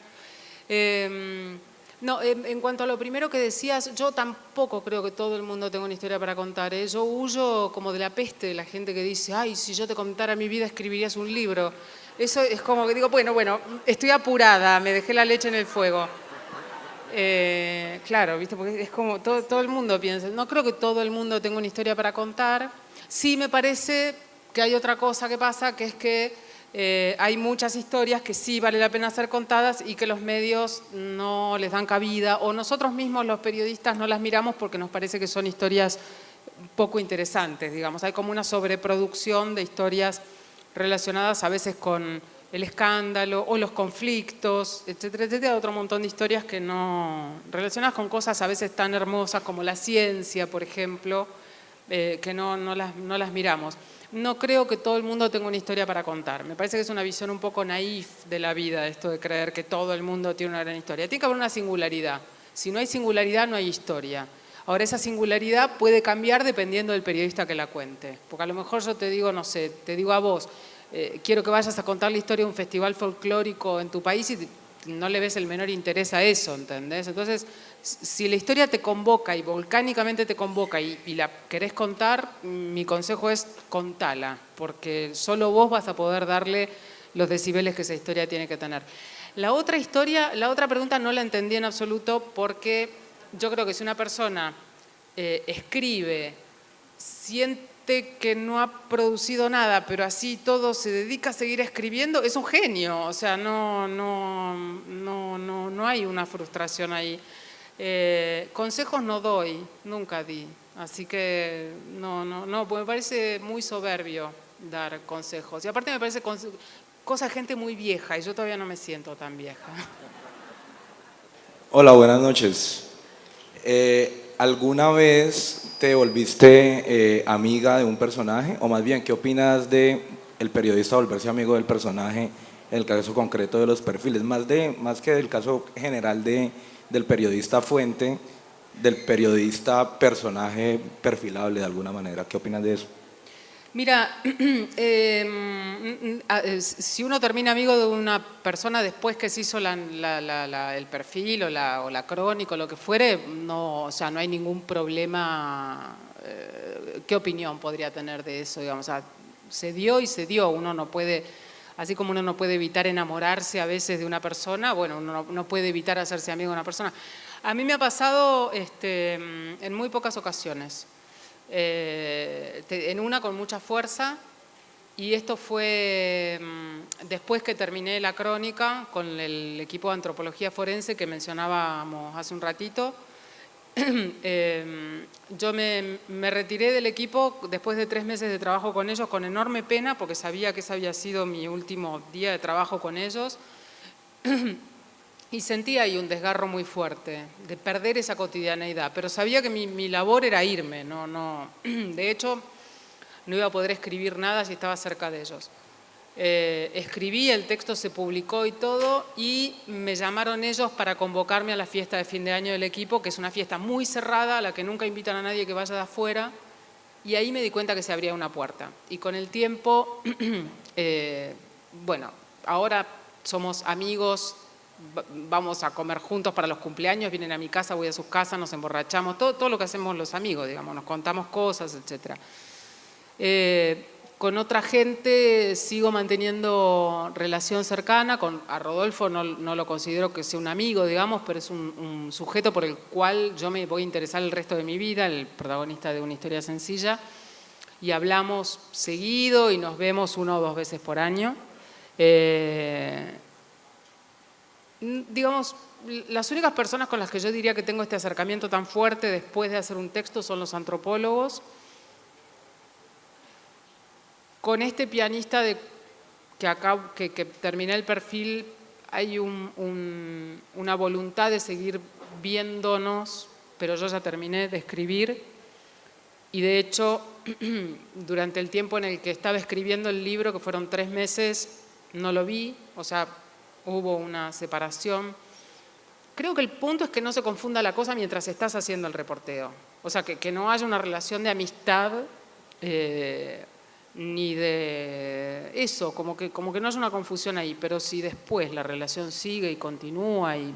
No, en cuanto a lo primero que decías, yo tampoco creo que todo el mundo tenga una historia para contar, ¿eh? Yo huyo como de la peste de la gente que dice, ay, si yo te contara mi vida escribirías un libro. Eso es como que digo, bueno, estoy apurada, me dejé la leche en el fuego. Claro, ¿viste? Porque es como todo el mundo piensa, no creo que todo el mundo tenga una historia para contar. Sí me parece que hay otra cosa que pasa, que es que hay muchas historias que sí vale la pena ser contadas y que los medios no les dan cabida, o nosotros mismos los periodistas no las miramos porque nos parece que son historias poco interesantes, digamos. Hay como una sobreproducción de historias relacionadas a veces con el escándalo o los conflictos, etcétera, etcétera, otro montón de historias que no, relacionadas con cosas a veces tan hermosas como la ciencia, por ejemplo, que no las miramos. No creo que todo el mundo tenga una historia para contar. Me parece que es una visión un poco naif de la vida, esto de creer que todo el mundo tiene una gran historia. Tiene que haber una singularidad. Si no hay singularidad, no hay historia. Ahora, esa singularidad puede cambiar dependiendo del periodista que la cuente. Porque a lo mejor yo te digo, no sé, te digo a vos, quiero que vayas a contar la historia de un festival folclórico en tu país y no le ves el menor interés a eso, ¿entendés? Entonces, si la historia te convoca y volcánicamente te convoca y la querés contar, mi consejo es contala, porque solo vos vas a poder darle los decibeles que esa historia tiene que tener. La otra pregunta no la entendí en absoluto, porque yo creo que si una persona escribe, siente que no ha producido nada, pero así todo se dedica a seguir escribiendo, es un genio. O sea, no hay una frustración ahí. Consejos no doy, nunca di. Así que no, pues me parece muy soberbio dar consejos. Y aparte me parece cosa de gente muy vieja, y yo todavía no me siento tan vieja. Hola, buenas noches. ¿Alguna vez te volviste amiga de un personaje? O más bien, ¿qué opinas de el periodista volverse amigo del personaje en el caso concreto de los perfiles? Más que del caso general del periodista fuente, del periodista personaje perfilable de alguna manera. ¿Qué opinas de eso? Mira, si uno termina amigo de una persona después que se hizo el perfil o la crónica o lo que fuere, no, o sea, no hay ningún problema. ¿Qué opinión podría tener de eso? Digamos, o sea, se dio y se dio. Uno no puede, así como uno no puede evitar enamorarse a veces de una persona, bueno, uno no puede evitar hacerse amigo de una persona. A mí me ha pasado en muy pocas ocasiones. En una con mucha fuerza, y esto fue después que terminé la crónica con el equipo de antropología forense que mencionábamos hace un ratito. Yo me retiré del equipo después de 3 meses de trabajo con ellos con enorme pena, porque sabía que ese había sido mi último día de trabajo con ellos. Y sentía ahí un desgarro muy fuerte de perder esa cotidianeidad, pero sabía que mi labor era irme, de hecho no iba a poder escribir nada si estaba cerca de ellos. Escribí, el texto se publicó y todo, y me llamaron ellos para convocarme a la fiesta de fin de año del equipo, que es una fiesta muy cerrada, a la que nunca invitan a nadie que vaya de afuera, y ahí me di cuenta que se abría una puerta. Y con el tiempo, bueno, ahora somos amigos, vamos a comer juntos para los cumpleaños, vienen a mi casa, voy a sus casas, nos emborrachamos, todo lo que hacemos los amigos, digamos, nos contamos cosas, etc. Con otra gente sigo manteniendo relación cercana, a Rodolfo no lo considero que sea un amigo, digamos, pero es un sujeto por el cual yo me voy a interesar el resto de mi vida, el protagonista de Una historia sencilla, y hablamos seguido y nos vemos 1 o 2 veces por año. Digamos, las únicas personas con las que yo diría que tengo este acercamiento tan fuerte después de hacer un texto son los antropólogos. Con este pianista que terminé el perfil, hay una voluntad de seguir viéndonos, pero yo ya terminé de escribir. Y de hecho, durante el tiempo en el que estaba escribiendo el libro, que fueron 3 meses, no lo vi, o sea, hubo una separación. Creo que el punto es que no se confunda la cosa mientras estás haciendo el reporteo. O sea, que no haya una relación de amistad ni de eso, como que no haya una confusión ahí. Pero si después la relación sigue y continúa, y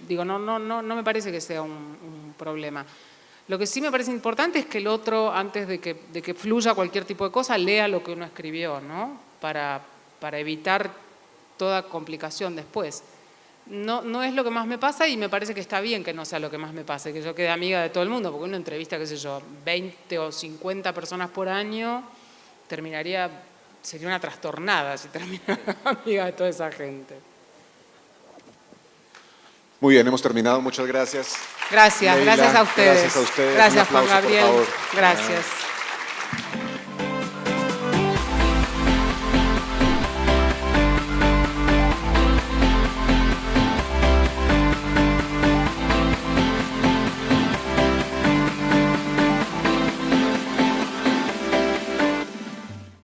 digo, no me parece que sea un problema. Lo que sí me parece importante es que el otro, antes de que fluya cualquier tipo de cosa, lea lo que uno escribió, ¿no? Para evitar toda complicación después. No es lo que más me pasa, y me parece que está bien que no sea lo que más me pase, que yo quede amiga de todo el mundo, porque una entrevista, qué sé yo, 20 o 50 personas por año, sería una trastornada si terminara amiga de toda esa gente. Muy bien, hemos terminado. Muchas gracias. Gracias, Leila, gracias a ustedes. Gracias a ustedes. Gracias, Un aplauso, Juan Gabriel. por favor. Gracias.